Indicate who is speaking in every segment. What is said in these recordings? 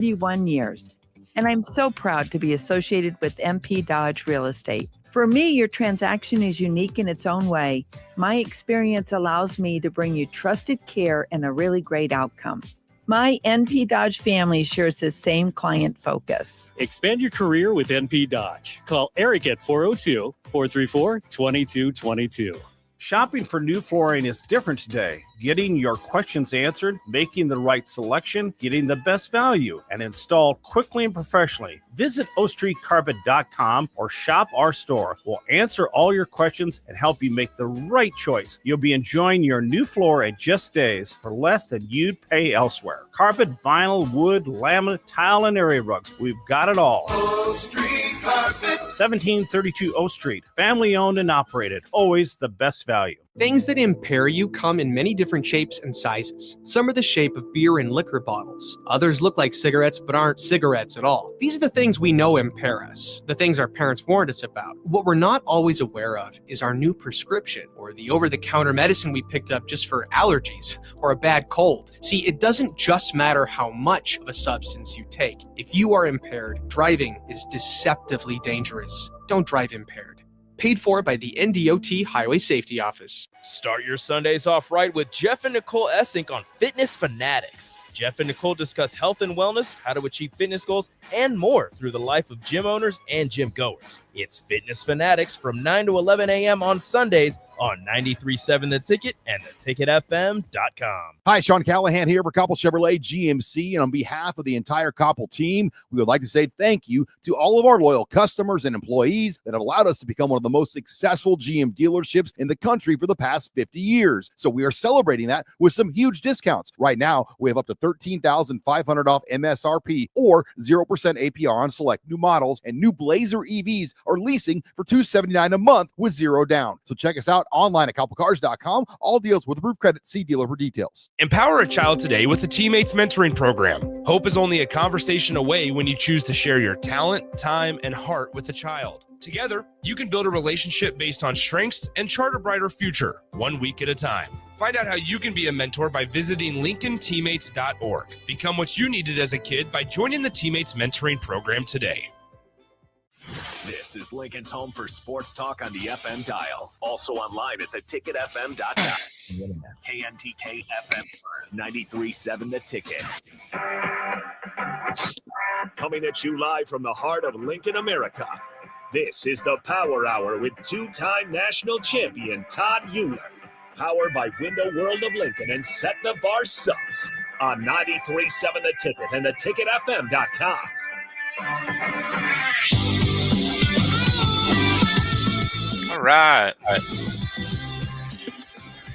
Speaker 1: 31 years, and I'm so proud to be associated with MP Dodge Real Estate. For me, your transaction is unique in its own way. My experience allows me to bring you trusted care and a really great outcome. My NP Dodge family shares this same client focus.
Speaker 2: Expand your career with NP Dodge. Call Eric at 402-434-2222.
Speaker 3: Shopping for new flooring is different today. Getting your questions answered, making the right selection, getting the best value, and installed quickly and professionally. Visit ostreetcarpet.com or shop our store. We'll answer all your questions and help you make the right choice. You'll be enjoying your new floor in just days for less than you'd pay elsewhere. Carpet, vinyl, wood, laminate, tile, and area rugs. We've got it all.
Speaker 4: O Street Carpet.
Speaker 3: 1732 O Street. Family owned and operated. Always the best value.
Speaker 5: Things that impair you come in many different shapes and sizes. Some are the shape of beer and liquor bottles. Others look like cigarettes but aren't cigarettes at all. These are the things we know impair us, the things our parents warned us about. What we're not always aware of is our new prescription or the over-the-counter medicine we picked up just for allergies or a bad cold. See, it doesn't just matter how much of a substance you take. If you are impaired, driving is deceptively dangerous. Don't drive impaired. Paid for by the NDOT Highway Safety Office.
Speaker 6: Start your Sundays off right with Jeff and Nicole Essink on Fitness Fanatics. Jeff and Nicole discuss health and wellness, how to achieve fitness goals, and more through the life of gym owners and gym goers. It's Fitness Fanatics from 9 to 11 a.m. on Sundays on 93.7 The Ticket and theticketfm.com.
Speaker 7: Hi, Sean Callahan here for Koppel Chevrolet GMC, and on behalf of the entire Koppel team, we would like to say thank you to all of our loyal customers and employees that have allowed us to become one of the most successful GM dealerships in the country for the past 50 years. So we are celebrating that with some huge discounts. Right now, we have up to $13,500 off MSRP or 0% APR on select new models, and new Blazer EVs are leasing for $279 a month with zero down. So check us out online at koppelcars.com. All deals with approved credit. See dealer for details.
Speaker 8: Empower a child today with the Teammates Mentoring Program. Hope is only a conversation away when you choose to share your talent, time, and heart with a child. Together, you can build a relationship based on strengths and chart a brighter future, 1 week at a time. Find out how you can be a mentor by visiting LincolnTeammates.org. Become what you needed as a kid by joining the Teammates Mentoring Program today.
Speaker 9: This is Lincoln's home for sports talk on the FM dial. Also online at theticketfm.com. KNTK FM 93.7 The Ticket. Coming at you live from the heart of Lincoln, America. This is the Power Hour with two-time national champion Todd Uhlir. Powered by Window World of Lincoln and Set the Bar Subs on 93.7 The Ticket and theticketfm.com.
Speaker 10: All right.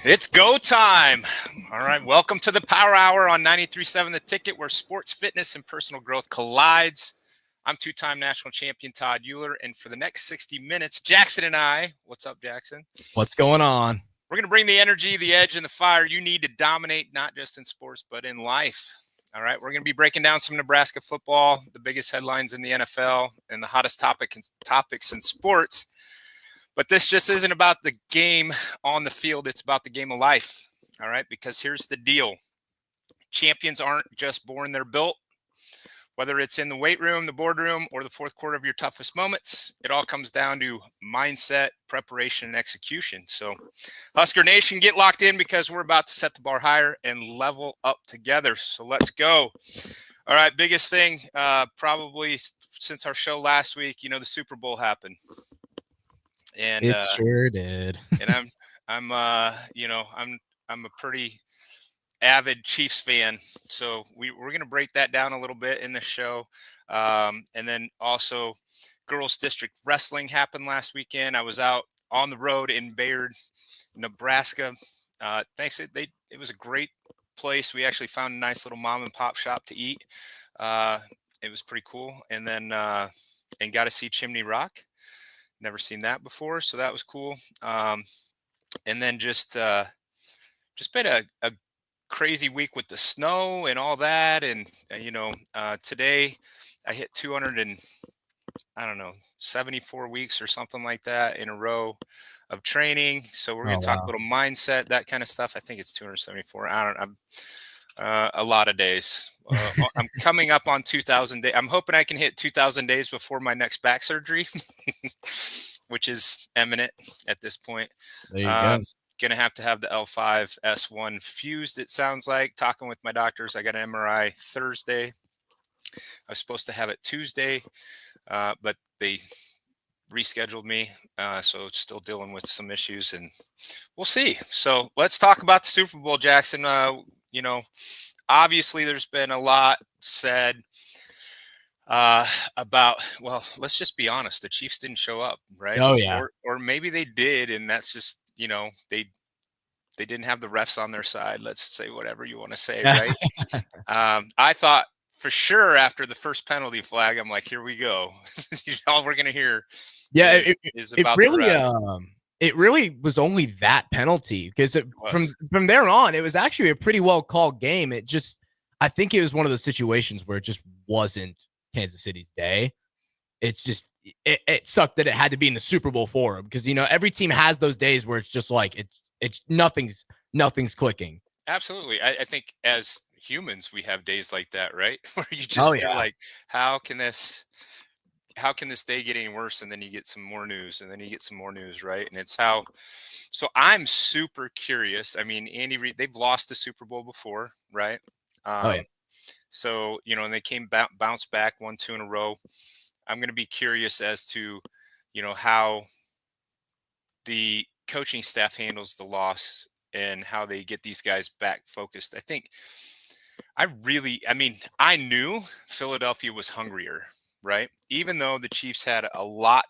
Speaker 10: It's go time. All right. Welcome to the Power Hour on 93.7 The Ticket, where sports, fitness, and personal growth collides. I'm two-time national champion Todd Uhlir, and for the next 60 minutes, Jackson and I, what's up, Jackson?
Speaker 11: What's going on?
Speaker 10: We're going to bring the energy, the edge, and the fire you need to dominate, not just in sports, but in life. All right, we're going to be breaking down some Nebraska football, the biggest headlines in the NFL, and the hottest topics in sports. But this just isn't about the game on the field. It's about the game of life. All right, because here's the deal. Champions aren't just born, they're built. Whether it's in the weight room, the boardroom, or the fourth quarter of your toughest moments, it all comes down to mindset, preparation, and execution. So, Husker Nation, get locked in because we're about to set the bar higher and level up together. So let's go. All right, biggest thing probably since our show last week, the Super Bowl happened. And
Speaker 11: it sure did.
Speaker 10: And I'm a pretty avid Chiefs fan, so we're going to break that down a little bit in the show. And then also girls district wrestling happened last weekend. I was out on the road in Bayard, Nebraska. It was a great place. We actually found a nice little mom and pop shop to eat. It was pretty cool. And then and got to see Chimney Rock. Never seen that before, so that was cool. And then just been a crazy week with the snow and all that. And, today I hit 74 weeks or something like that in a row of training. So we're going to talk a little mindset, that kind of stuff. I think it's 274. A lot of days. I'm coming up on 2,000 days. I'm hoping I can hit 2,000 days before my next back surgery, which is imminent at this point.
Speaker 11: There you go.
Speaker 10: Gonna have to have the L5 S1 fused. It sounds like, talking with my doctors. I got an MRI Thursday. I was supposed to have it Tuesday, but they rescheduled me. So it's still dealing with some issues, and we'll see. So let's talk about the Super Bowl, Jackson. Obviously there's been a lot said about, well, let's just be honest. The Chiefs didn't show up, right?
Speaker 11: Oh, yeah.
Speaker 10: Or maybe they did, and that's just, they didn't have the refs on their side. Let's say whatever you want to say, right? I thought for sure after the first penalty flag, I'm like, here we go. All we're gonna hear,
Speaker 11: Yeah,
Speaker 10: is
Speaker 11: it
Speaker 10: about
Speaker 11: really
Speaker 10: the ref.
Speaker 11: it really was only that penalty, because from there on, it was actually a pretty well called game. I think it was one of those situations where it just wasn't Kansas City's day. It's just it sucked that it had to be in the Super Bowl for them, because every team has those days where it's just like it's nothing's clicking.
Speaker 10: Absolutely. I think as humans, we have days like that, right? Where you just are like, how can this day get any worse? And then you get some more news, and then you get some more news, right? And so I'm super curious. I mean, Andy Reid, they've lost the Super Bowl before, right? So, and they bounced back 1-2 in a row. I'm going to be curious as to, how the coaching staff handles the loss and how they get these guys back focused. I knew Philadelphia was hungrier, right? Even though the Chiefs had a lot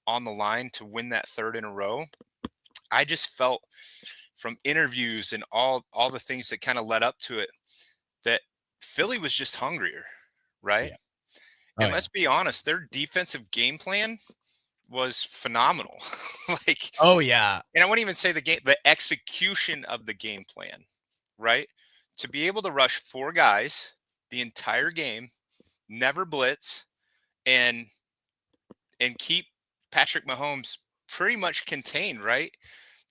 Speaker 10: on the line to win that third in a row, I just felt from interviews and all the things that kind of led up to it that Philly was just hungrier, right? And let's be honest, their defensive game plan was phenomenal. And I wouldn't even say the execution of the game plan, right? To be able to rush 4 guys the entire game, never blitz, and keep Patrick Mahomes pretty much contained, right?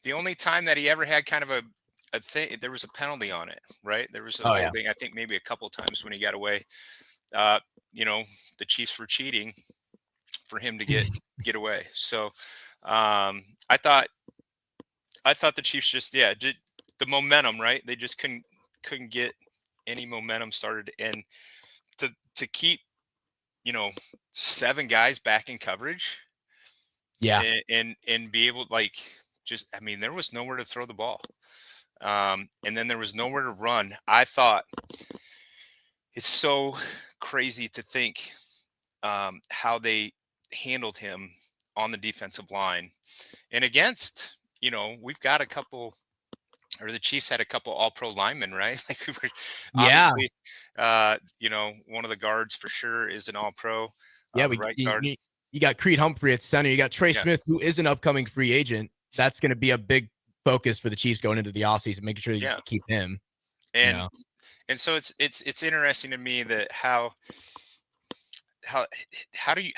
Speaker 10: The only time that he ever had kind of a thing, there was a penalty on it, right? There was a holding, I think maybe a couple times when he got away. The Chiefs were cheating for him to get away. So I thought the Chiefs just did the momentum, right? They just couldn't get any momentum started, and to keep 7 guys back in coverage, and be able there was nowhere to throw the ball, and then there was nowhere to run. I thought it's so crazy to think how they handled him on the defensive line, and against we've got a couple, or the Chiefs had a couple all-pro linemen, right? Obviously, one of the guards for sure is an all-pro.
Speaker 11: You got Creed Humphrey at center. You got Trey Smith, who is an upcoming free agent. That's going to be a big focus for the Chiefs going into the offseason, making sure you keep him.
Speaker 10: And so it's interesting to me that how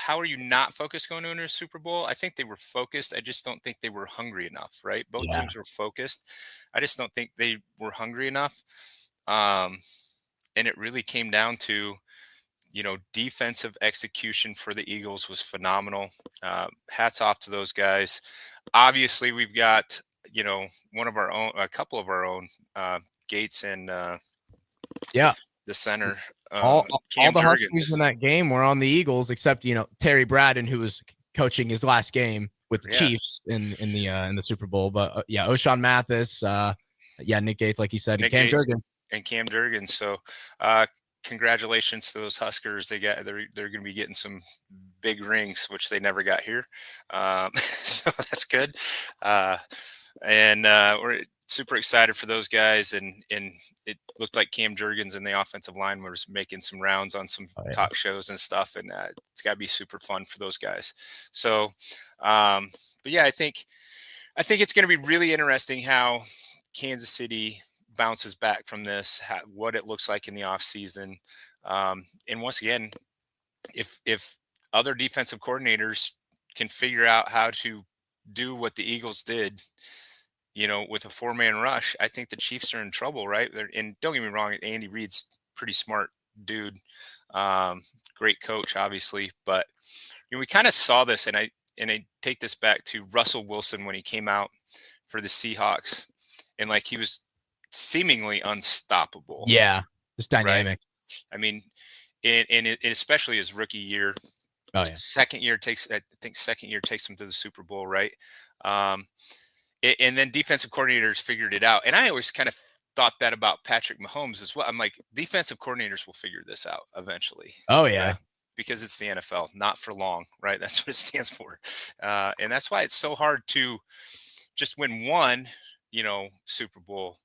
Speaker 10: are you not focused going into a Super Bowl? I think they were focused. I just don't think they were hungry enough, right? Both teams were focused. I just don't think they were hungry enough. And it really came down to, defensive execution for the Eagles was phenomenal. Hats off to those guys. Obviously, we've got, one of our own, a couple of our own, Gates and the center.
Speaker 11: All the Huskies in that game were on the Eagles, except Terry Braden, who was coaching his last game with the Chiefs in the Super Bowl. But O'Shawn Mathis, Nick Gates, like you said, and Cam
Speaker 10: Jurgens. So congratulations to those Huskers. They're going to be getting some big rings, which they never got here. So that's good. And we're super excited for those guys, and it looked like Cam Jurgens and the offensive line was making some rounds on some talk shows and stuff, and it's got to be super fun for those guys. So I think it's going to be really interesting how Kansas City bounces back from this, what it looks like in the offseason. And once again, if other defensive coordinators can figure out how to do what the Eagles did, with a 4-man rush, I think the Chiefs are in trouble, right? And don't get me wrong, Andy Reid's pretty smart dude, great coach, obviously, but we kind of saw this, and I take this back to Russell Wilson when he came out for the Seahawks, and like he was seemingly unstoppable.
Speaker 11: Yeah, just
Speaker 10: Right?
Speaker 11: dynamic.
Speaker 10: I mean, and especially his rookie year.
Speaker 11: Oh yeah.
Speaker 10: Second year takes him to the Super Bowl, right? Um, and then defensive coordinators figured it out. And I always kind of thought that about Patrick Mahomes as well. I'm like, defensive coordinators will figure this out eventually.
Speaker 11: Oh yeah.
Speaker 10: Right? Because it's the NFL, not for long, right? That's what it stands for. And that's why it's so hard to just win one, Super Bowl,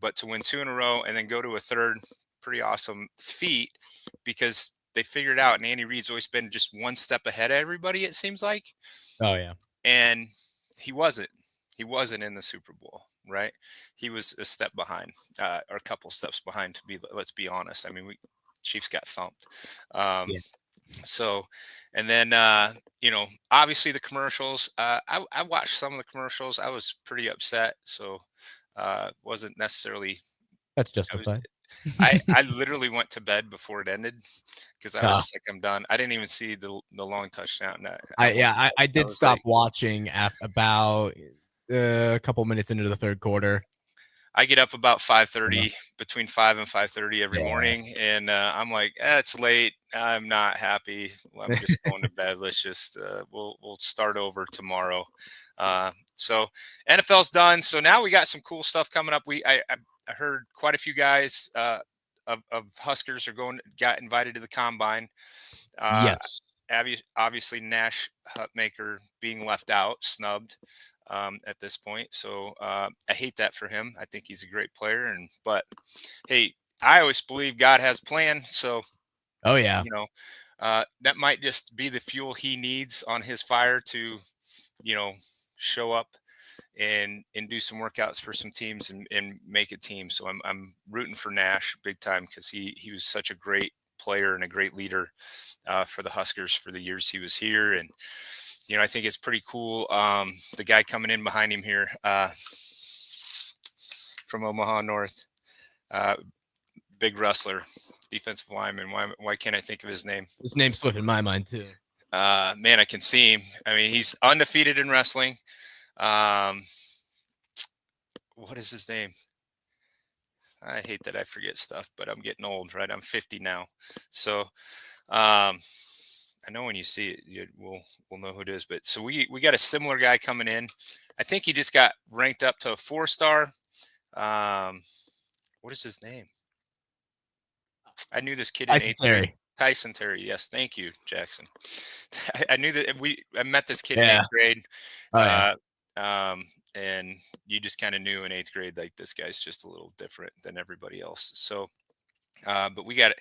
Speaker 10: but to win 2 in a row and then go to a third, pretty awesome feat, because they figured out, and Andy Reid's always been just one step ahead of everybody, it seems like.
Speaker 11: Oh yeah.
Speaker 10: And he wasn't in the Super Bowl, right? He was a step behind, or a couple steps behind, let's be honest. I mean, Chiefs got thumped.
Speaker 11: Yeah.
Speaker 10: So, and then, obviously the commercials, I watched some of the commercials. I was pretty upset. So, wasn't necessarily,
Speaker 11: That's justified.
Speaker 10: I literally went to bed before it ended because I was just like, I'm done. I didn't even see the long touchdown.
Speaker 11: I did stop watching about a couple minutes into the third quarter.
Speaker 10: I get up about 5:30, between 5 and 5:30 every morning, and I'm like, it's late. I'm not happy. I'm just going to bed. Let's just we'll start over tomorrow. So NFL's done. So now we got some cool stuff coming up. I heard quite a few guys of Huskers got invited to the combine.
Speaker 11: Yes.
Speaker 10: Obviously Nash Hutmaker being left out, snubbed at this point. So I hate that for him. I think he's a great player, but hey, I always believe God has a plan. So,
Speaker 11: oh yeah,
Speaker 10: that might just be the fuel he needs on his fire to, show up and do some workouts for some teams and make a team. So I'm rooting for Nash big time, because he was such a great player and a great leader for the Huskers for the years he was here. And I think it's pretty cool. The guy coming in behind him here from Omaha North, big wrestler, defensive lineman. Why can't I think of his name?
Speaker 11: His name's slipping my mind too.
Speaker 10: Man, I can see him. I mean, he's undefeated in wrestling. What is his name? I hate that I forget stuff, but I'm getting old, right? I'm 50 now. So, I know when you see it, we'll know who it is. But so we got a similar guy coming in. I think he just got ranked up to a 4-star. What is his name? I knew this kid in 8th grade. Tyson Terry. Yes, thank you, Jackson. I knew that I met this kid in 8th grade. And you just kind of knew in 8th grade, like, this guy's just a little different than everybody else. So, but we got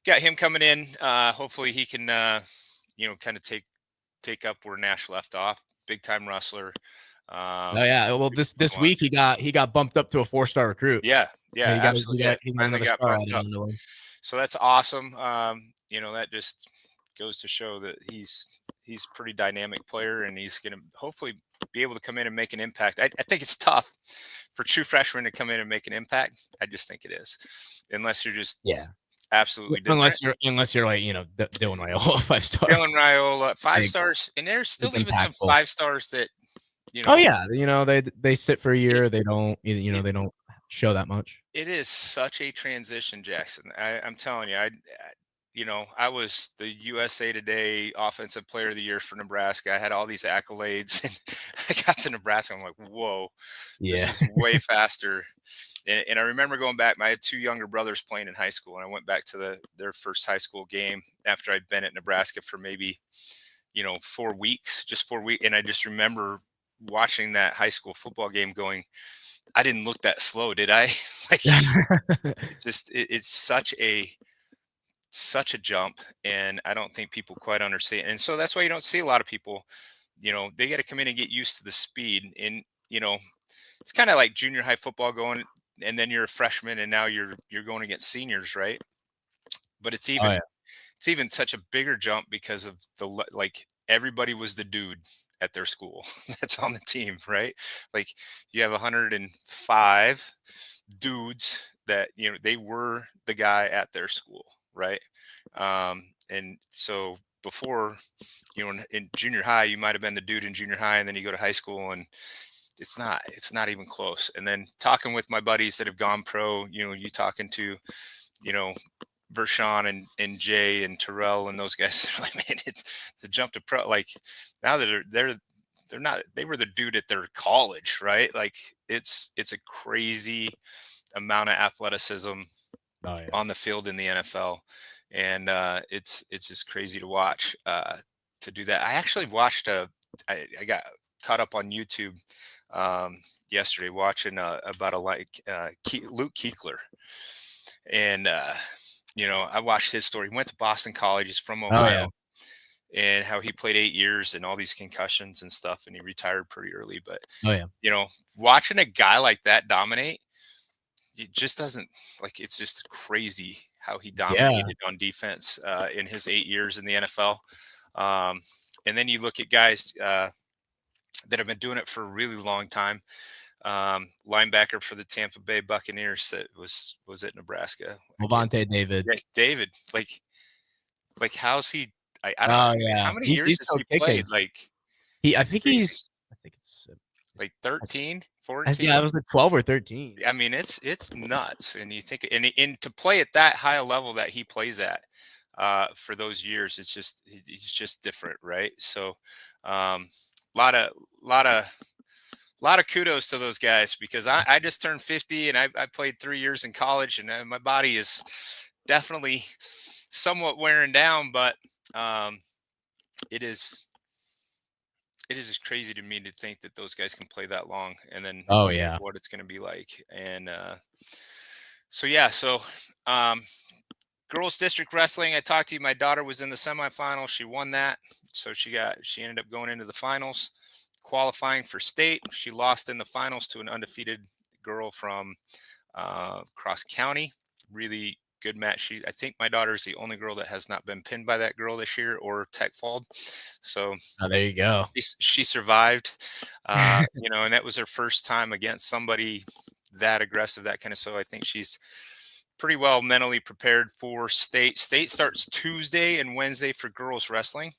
Speaker 10: him coming in. Hopefully he can, kind of take up where Nash left off. Big time wrestler.
Speaker 11: Well, this week he got bumped up to a 4-star recruit.
Speaker 10: Yeah, absolutely.
Speaker 11: He got bumped up.
Speaker 10: So that's awesome. That just goes to show that he's a pretty dynamic player, and he's going to hopefully be able to come in and make an impact. I think it's tough for true freshmen to come in and make an impact. I just think it is, unless you're just absolutely different.
Speaker 11: Unless you're like Dylan Raiola 5-star.
Speaker 10: Dylan Raiola 5 stars, and there's still even some 5 stars that
Speaker 11: Oh yeah, they sit for a year. They don't they don't show that much.
Speaker 10: It is such a transition, Jackson. I'm telling you, I was the USA Today Offensive Player of the Year for Nebraska. I had all these accolades, and I got to Nebraska. I'm like, whoa, this is way faster. And I remember going back. I had 2 younger brothers playing in high school, and I went back to their first high school game after I'd been at Nebraska for maybe 4 weeks, just 4 weeks. And I just remember watching that high school football game going, I didn't look that slow, did I? It's such a jump, and I don't think people quite understand. And so that's why you don't see a lot of people, they got to come in and get used to the speed. And, it's kind of like junior high football going, and then you're a freshman, and now you're going against seniors, right? But it's even such a bigger jump because of everybody was the dude at their school that's on the team, right? Like you have 105 dudes that, they were the guy at their school, right? And so before, in junior high, you might have been the dude in junior high, and then you go to high school and it's not even close. And then talking with my buddies that have gone pro, you talking to, you know, Vershawn and Jay and Terrell and those guys, like, man, it's the jump to pro. Like now that they're not, they were the dude at their college, right? Like it's a crazy amount of athleticism on the field in the NFL. And it's just crazy to watch to do that. I actually watched I got caught up on YouTube yesterday watching about Luke Keekler. And I watched his story. He went to Boston College. He's from Ohio. And how he played 8 years and all these concussions and stuff, and he retired pretty early. But watching a guy like that dominate, it just doesn't, like, it's just crazy how he dominated on defense in his 8 years in the NFL. And then you look at guys that have been doing it for a really long time. Linebacker for the Tampa Bay Buccaneers that was at Nebraska.
Speaker 11: Levante David.
Speaker 10: Yes, David. Like how's he? I don't know. How many years has he played? Like
Speaker 11: I think it's
Speaker 10: like 13, 14.
Speaker 11: Yeah, it was like 12 or 13.
Speaker 10: I mean, it's nuts. And you think, and to play at that high a level that he plays at for those years, he's just different, right? So, lot of kudos to those guys, because I just turned 50 and I played 3 years in college, and my body is definitely somewhat wearing down, but it is just crazy to me to think that those guys can play that long, and then what it's going to be like. And so girls district wrestling, I talked to you, my daughter was in the semifinals. She won that, so she ended up going into the finals, qualifying for state. She lost in the finals to an undefeated girl from Cross County. Really good match. I think my daughter is the only girl that has not been pinned by that girl this year or tech-falled. So
Speaker 11: there you go.
Speaker 10: She survived, and that was her first time against somebody that aggressive, that kind of. So I think she's pretty well mentally prepared for state. State starts Tuesday and Wednesday for girls wrestling.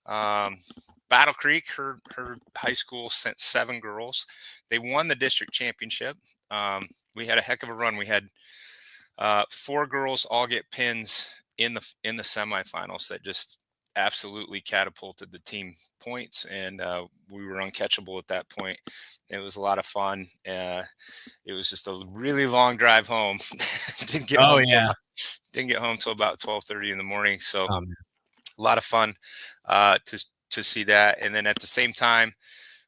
Speaker 10: Battle Creek, her high school sent 7 girls. They won the district championship. We had a heck of a run. We had 4 girls all get pins in the semifinals that just absolutely catapulted the team points, and we were uncatchable at that point. It was a lot of fun. It was just a really long drive home. Didn't get home till about 12:30 in the morning. So a lot of fun to see that. And then at the same time,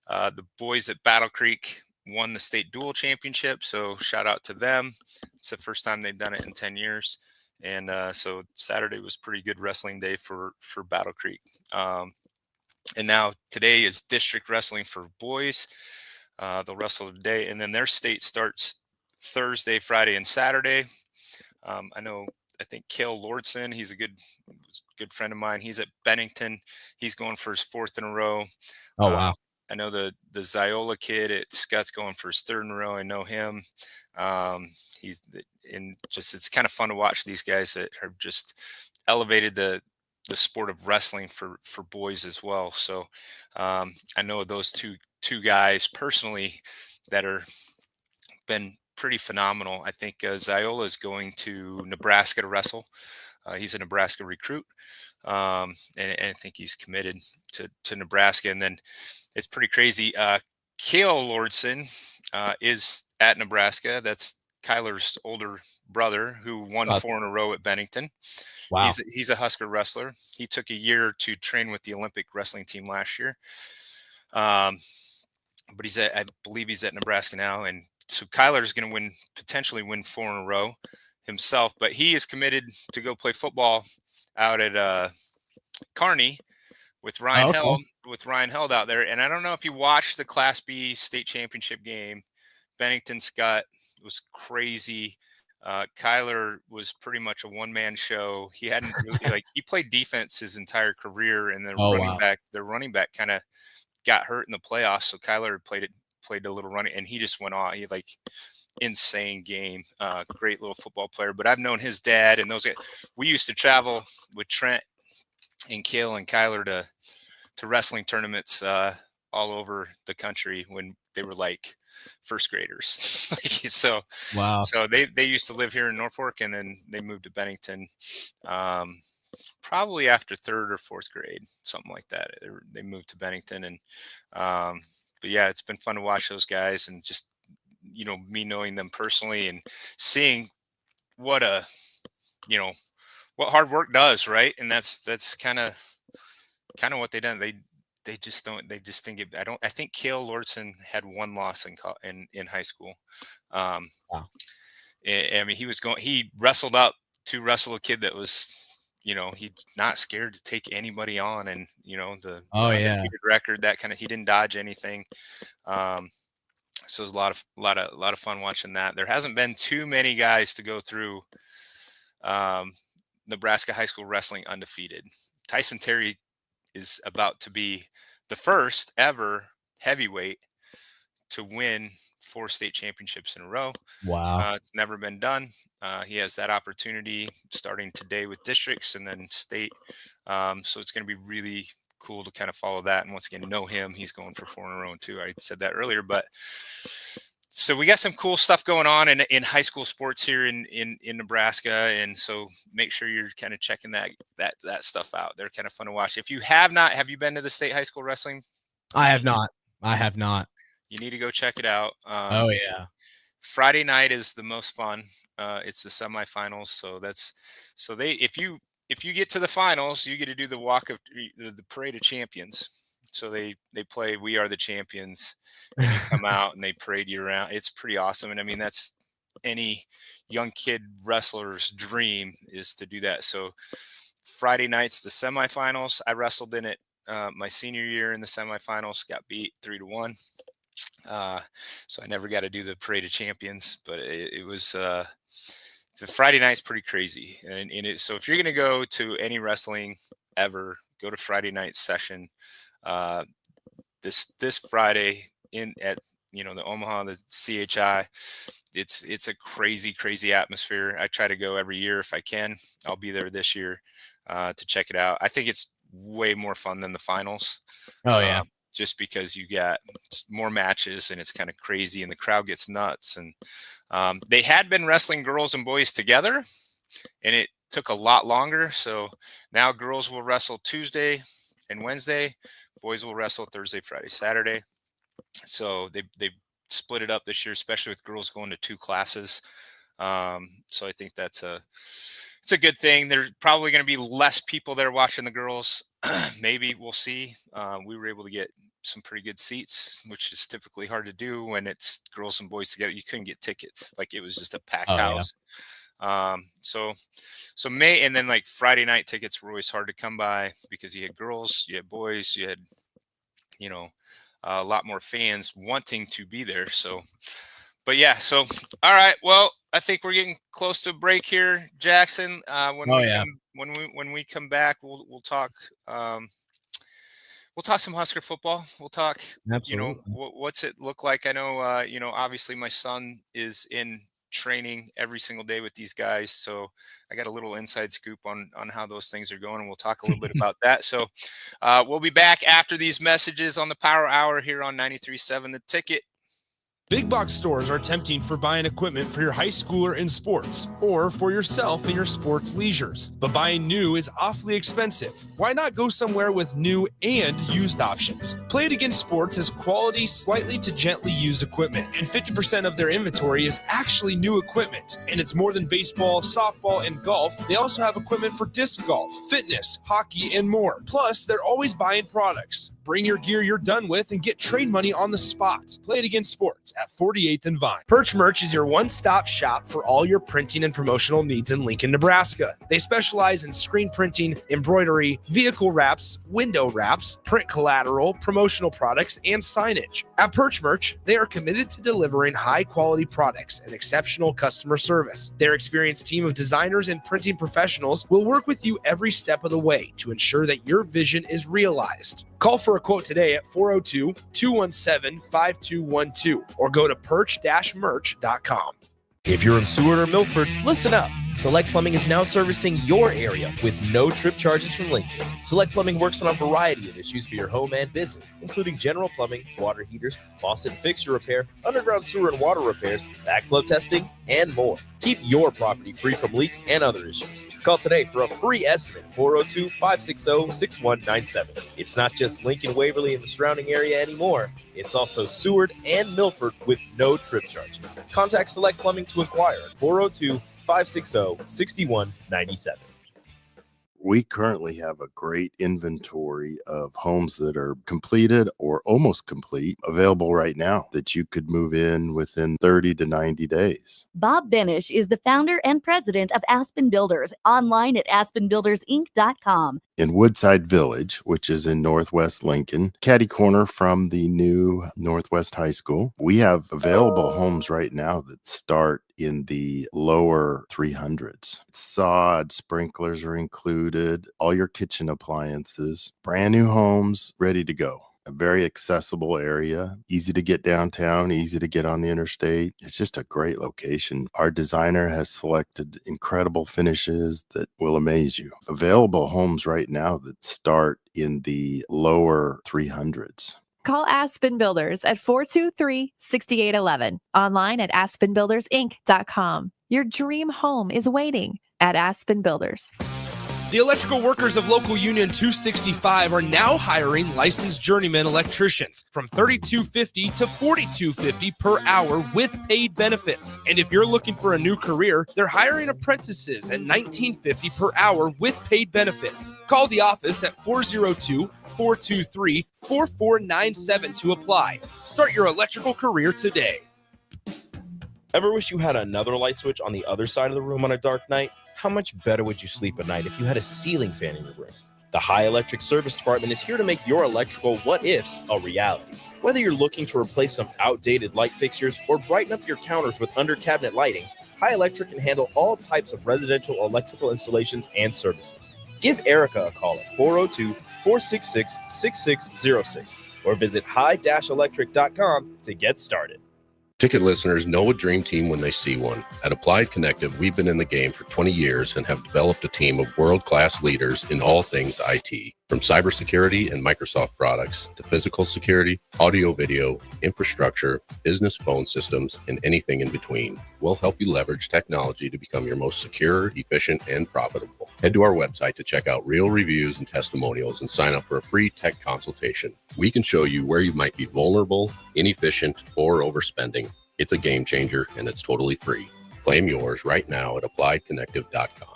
Speaker 10: the boys at Battle Creek won the state dual championship. So shout out to them. It's the first time they've done it in 10 years. And so Saturday was pretty good wrestling day for Battle Creek. And now today is district wrestling for boys. They'll wrestle today, and then their state starts Thursday, Friday, and Saturday. I think Cale Lordson, he's a good friend of mine. He's at Bennington. He's going for his 4th in a row.
Speaker 11: Oh, wow.
Speaker 10: I know the Ziola kid at Scott's going for his 3rd in a row. I know him. It's kind of fun to watch these guys that have just elevated the sport of wrestling for boys as well. So I know those two guys personally that are been pretty phenomenal. I think Ziola is going to Nebraska to wrestle. He's a Nebraska recruit, and I think he's committed to Nebraska. And then it's pretty crazy. Cale Lordson is at Nebraska. That's Kyler's older brother, who won 4 in a row at Bennington. Wow. He's a Husker wrestler. He took a year to train with the Olympic wrestling team last year. But I believe he's at Nebraska now. And so Kyler's going to potentially win 4 in a row himself, but he is committed to go play football out at Kearney with Ryan Held out there. And I don't know if you watched the Class B state championship game. Bennington Scott was crazy. Kyler was pretty much a one-man show. He hadn't really, he played defense his entire career, and their running back kind of got hurt in the playoffs. So Kyler played a little running, and he just went on. He like insane game. Great little football player. But I've known his dad and those guys. We used to travel with Trent and Kale and Kyler to wrestling tournaments all over the country when they were like first graders. So
Speaker 11: Wow.
Speaker 10: So they used to live here in Norfolk, and then they moved to Bennington probably after third or fourth grade, something like that. They moved to Bennington, and but yeah, it's been fun to watch those guys, and just, you know, me knowing them personally and seeing what what hard work does, right? And that's kind of what they done. They just think it. I think Cale Lordson had one loss in high school.
Speaker 11: Wow.
Speaker 10: I mean, he wrestled up to wrestle a kid that was, you know, he's not scared to take anybody on, and, you know, the undefeated record, that kind of, he didn't dodge anything. So it was a lot of fun watching that. There hasn't been too many guys to go through Nebraska high school wrestling undefeated. Tyson Terry is about to be the first ever heavyweight to win 4 state championships in a row.
Speaker 11: Wow.
Speaker 10: It's never been done. He has that opportunity starting today with districts and then state. So it's going to be really cool to kind of follow that. And once again, know him. He's going for 4 in a row too. I said that earlier, but so we got some cool stuff going on in high school sports here in Nebraska. And so make sure you're kind of checking that stuff out. They're kind of fun to watch. If you have not, have you been to the state high school wrestling?
Speaker 11: I have not.
Speaker 10: You need to go check it out.
Speaker 11: Oh yeah.
Speaker 10: Friday night is the most fun. It's the semifinals. If you get to the finals, you get to do the walk of the parade of champions. So they play We Are the Champions, and you come out and they parade you around. It's pretty awesome. And I mean, that's any young kid wrestler's dream, is to do that. So Friday night's the semifinals. I wrestled in it my senior year in the semifinals, got beat 3-1. So I never got to do the parade of champions, but it was the Friday night's pretty crazy. So if you're going to go to any wrestling ever, go to Friday night session. This Friday at the Omaha, the CHI, it's a crazy atmosphere. I try to go every year if I can. I'll be there this year to check it out. I think it's way more fun than the finals.
Speaker 11: Oh yeah.
Speaker 10: Just because you got more matches and it's kind of crazy and the crowd gets nuts. And they had been wrestling girls and boys together, and it took a lot longer. So now girls will wrestle Tuesday and Wednesday. Boys will wrestle Thursday, Friday, Saturday. So they split it up this year, especially with girls going to 2 classes. So I think it's a good thing. There's probably going to be less people there watching the girls. Maybe we'll see. We were able to get some pretty good seats, which is typically hard to do when it's girls and boys together. You couldn't get tickets. Like, it was just a packed house. Yeah. And then like Friday night tickets were always hard to come by because you had girls, you had boys, you had, a lot more fans wanting to be there. So, but yeah, so, all right. Well, I think we're getting close to a break here, Jackson. When we come back, we'll talk, we'll talk some Husker football. We'll talk,
Speaker 11: Absolutely.
Speaker 10: What's it look like? I know, obviously my son is in training every single day with these guys, so I got a little inside scoop on how those things are going, and we'll talk a little bit about that. So we'll be back after these messages on the Power Hour here on 93.7 The Ticket.
Speaker 8: Big box stores are tempting for buying equipment for your high schooler in sports or for yourself in your sports leisures. But buying new is awfully expensive. Why not go somewhere with new and used options? Play It Again Sports has quality, slightly to gently used equipment, and 50% of their inventory is actually new equipment. And it's more than baseball, softball, and golf. They also have equipment for disc golf, fitness, hockey, and more. Plus, they're always buying products. Bring your gear you're done with and get trade money on the spot. Play It Again Sports at 48th and Vine.
Speaker 5: Perch Merch is your one-stop shop for all your printing and promotional needs in Lincoln, Nebraska. They specialize in screen printing, embroidery, vehicle wraps, window wraps, print collateral, promotional products, and signage. At Perch Merch, they are committed to delivering high-quality products and exceptional customer service. Their experienced team of designers and printing professionals will work with you every step of the way to ensure that your vision is realized.
Speaker 6: Call for a quote today at 402-217-5212 or go to perch-merch.com. If you're in Seward or Milford, listen up. Select Plumbing is now servicing your area with no trip charges from Lincoln. Select Plumbing works on a variety of issues for your home and business, including general plumbing, water heaters, faucet and fixture repair, underground sewer and water repairs, backflow testing, and more. Keep your property free from leaks and other issues. Call today for a free estimate, 402-560-6197. It's not just Lincoln, Waverly, and the surrounding area anymore. It's also Seward and Milford with no trip charges. Contact Select Plumbing to inquire at 402-560-6197.
Speaker 12: We currently have a great inventory of homes that are completed or almost complete available right now that you could move in within 30 to 90 days.
Speaker 13: Bob Benish is the founder and president of Aspen Builders, online at aspenbuildersinc.com.
Speaker 12: In Woodside Village, which is in Northwest Lincoln, catty corner from the new Northwest High School, we have available homes right now that start in the lower 300s. Sod, sprinklers are included, all your kitchen appliances, brand new homes ready to go. A very accessible area, easy to get downtown, easy to get on the interstate. It's just a great location. Our designer has selected incredible finishes that will amaze you. Available homes right now that start in the lower 300s.
Speaker 14: Call Aspen Builders at 423-6811. Online at aspenbuildersinc.com. Your dream home is waiting at Aspen Builders.
Speaker 8: The electrical workers of Local Union 265 are now hiring licensed journeyman electricians from $32.50 to $42.50 per hour with paid benefits. And if you're looking for a new career, they're hiring apprentices at $19.50 per hour with paid benefits. Call the office at 402-423-4497 to apply. Start your electrical career today.
Speaker 6: Ever wish you had another light switch on the other side of the room on a dark night? How much better would you sleep at night if you had a ceiling fan in your room? The High Electric Service Department is here to make your electrical what-ifs a reality. Whether you're looking to replace some outdated light fixtures or brighten up your counters with under-cabinet lighting, High Electric can handle all types of residential electrical installations and services. Give Erica a call at 402-466-6606 or visit high-electric.com to get started.
Speaker 15: Ticket listeners know a dream team when they see one. At Applied Connective, we've been in the game for 20 years and have developed a team of world-class leaders in all things IT. From cybersecurity and Microsoft products to physical security, audio-video, infrastructure, business phone systems, and anything in between. We'll help you leverage technology to become your most secure, efficient, and profitable. Head to our website to check out real reviews and testimonials and sign up for a free tech consultation. We can show you where you might be vulnerable, inefficient, or overspending. It's a game changer, and it's totally free. Claim yours right now at appliedconnective.com.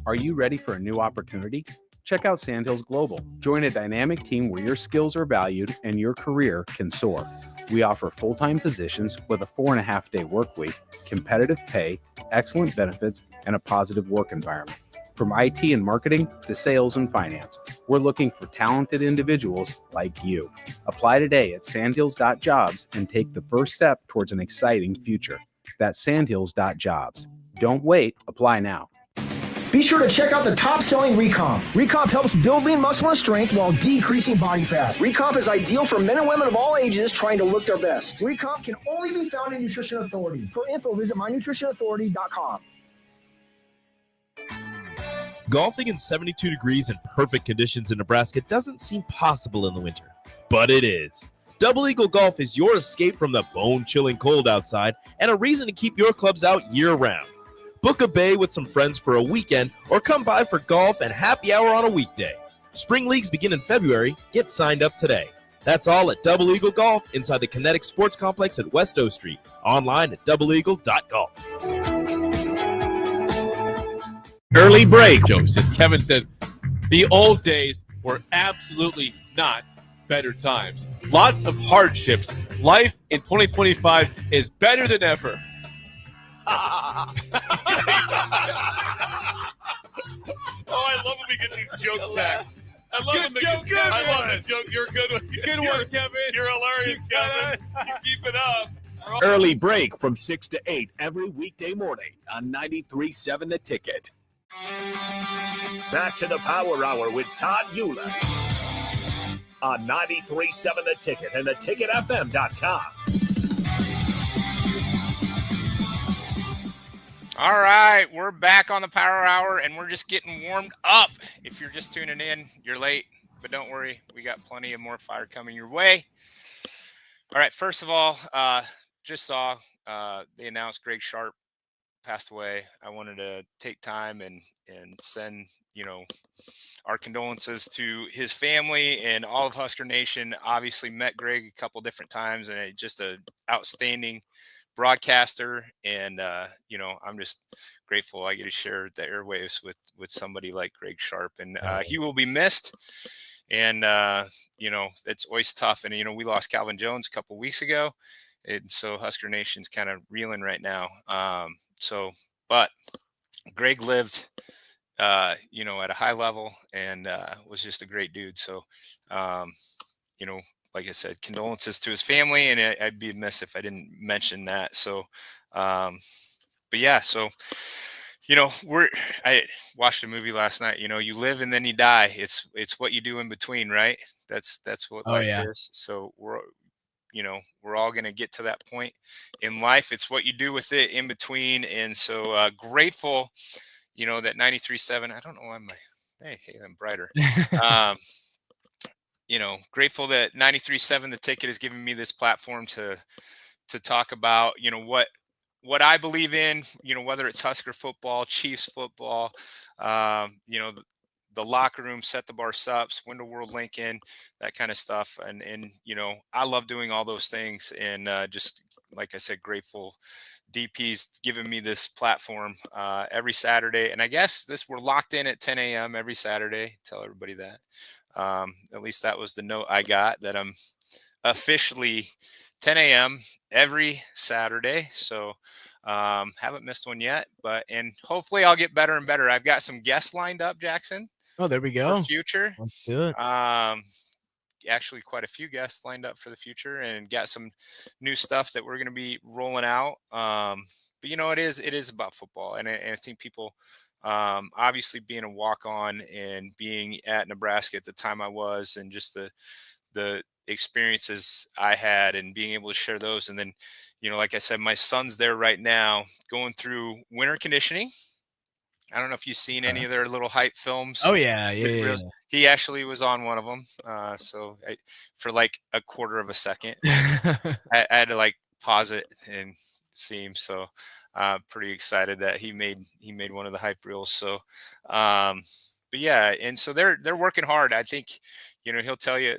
Speaker 3: Are you ready for a new opportunity? Check out Sandhills Global. Join a dynamic team where your skills are valued and your career can soar. We offer full-time positions with a 4.5-day work week, competitive pay, excellent benefits, and a positive work environment. From IT and marketing to sales and finance, we're looking for talented individuals like you. Apply today at sandhills.jobs and take the first step towards an exciting future. That's sandhills.jobs. Don't wait. Apply now.
Speaker 16: Be sure to check out the top-selling Recomp. Recomp helps build lean muscle and strength while decreasing body fat. Recomp is ideal for men and women of all ages trying to look their best. Recomp can only be found in Nutrition Authority. For info, visit mynutritionauthority.com.
Speaker 6: Golfing in 72 degrees and perfect conditions in Nebraska doesn't seem possible in the winter, but it is. Double Eagle Golf is your escape from the bone-chilling cold outside and a reason to keep your clubs out year-round. Book a bay with some friends for a weekend or come by for golf and happy hour on a weekday. Spring leagues begin in February. Get signed up today. That's all at Double Eagle Golf inside the Kinetic Sports Complex at West O Street. Online at doubleeagle.golf.
Speaker 17: Early break. Jokes. As Kevin says, the old days were absolutely not better times. Lots of hardships. Life in 2025 is better than ever.
Speaker 8: Oh, I love when we get these jokes back. I love
Speaker 17: Good joke, good
Speaker 8: I love
Speaker 17: one.
Speaker 8: the joke. You're a good one.
Speaker 17: Good one, Kevin.
Speaker 8: You're hilarious, Kevin. You keep it up.
Speaker 9: Early break from 6 to 8 every weekday morning on 93.7 The Ticket. Back to the Power Hour with Todd Uhlir. on 93.7 The Ticket and theticketfm.com.
Speaker 10: All right, we're back on the Power Hour, and we're just getting warmed up. If you're just tuning in, you're late, but don't worry. We got plenty of more fire coming your way. All right, first of all, just saw they announced Greg Sharp passed away. I wanted to take time and send, our condolences to his family and all of Husker Nation. Obviously met Greg a couple different times, and just an outstanding broadcaster. And I'm just grateful I get to share the airwaves with somebody like Greg Sharp, and he will be missed. And it's always tough. And we lost Calvin Jones a couple weeks ago, and so Husker Nation's kind of reeling right now. But Greg lived at a high level and was just a great dude. So like I said, condolences to his family, and I'd be amiss if I didn't mention that. So but yeah, so I watched a movie last night. You live and then you die. It's what you do in between, right? That's what life is. So we're all going to get to that point in life. It's what you do with it in between. And so grateful, that 93.7, I don't know why hey, I'm brighter. Grateful that 93.7 The Ticket has given me this platform to talk about, what I believe in, whether it's Husker football, Chiefs football, the locker room, set the bar sups, Window World Lincoln, that kind of stuff. And I love doing all those things. And just like I said, grateful DP's giving me this platform every Saturday. And I guess we're locked in at 10 a.m. every Saturday. Tell everybody that. At least that was the note I got, that I'm officially 10 a.m. every Saturday. So haven't missed one yet, and hopefully I'll get better and better. I've got some guests lined up, Jackson.
Speaker 11: Oh, there we go.
Speaker 10: For future.
Speaker 11: Let's do it.
Speaker 10: Actually quite a few guests lined up for the future, and got some new stuff that we're going to be rolling out. But it is about football. And I think people, obviously being a walk-on and being at Nebraska at the time I was, and just the experiences I had and being able to share those. And then, like I said, my son's there right now going through winter conditioning. I don't know if you've seen any of their little hype films.
Speaker 11: Oh yeah.
Speaker 10: He actually was on one of them. For like a quarter of a second, I had to pause it and see him. So pretty excited that he made one of the hype reels. So but yeah, and so they're working hard. I think, he'll tell you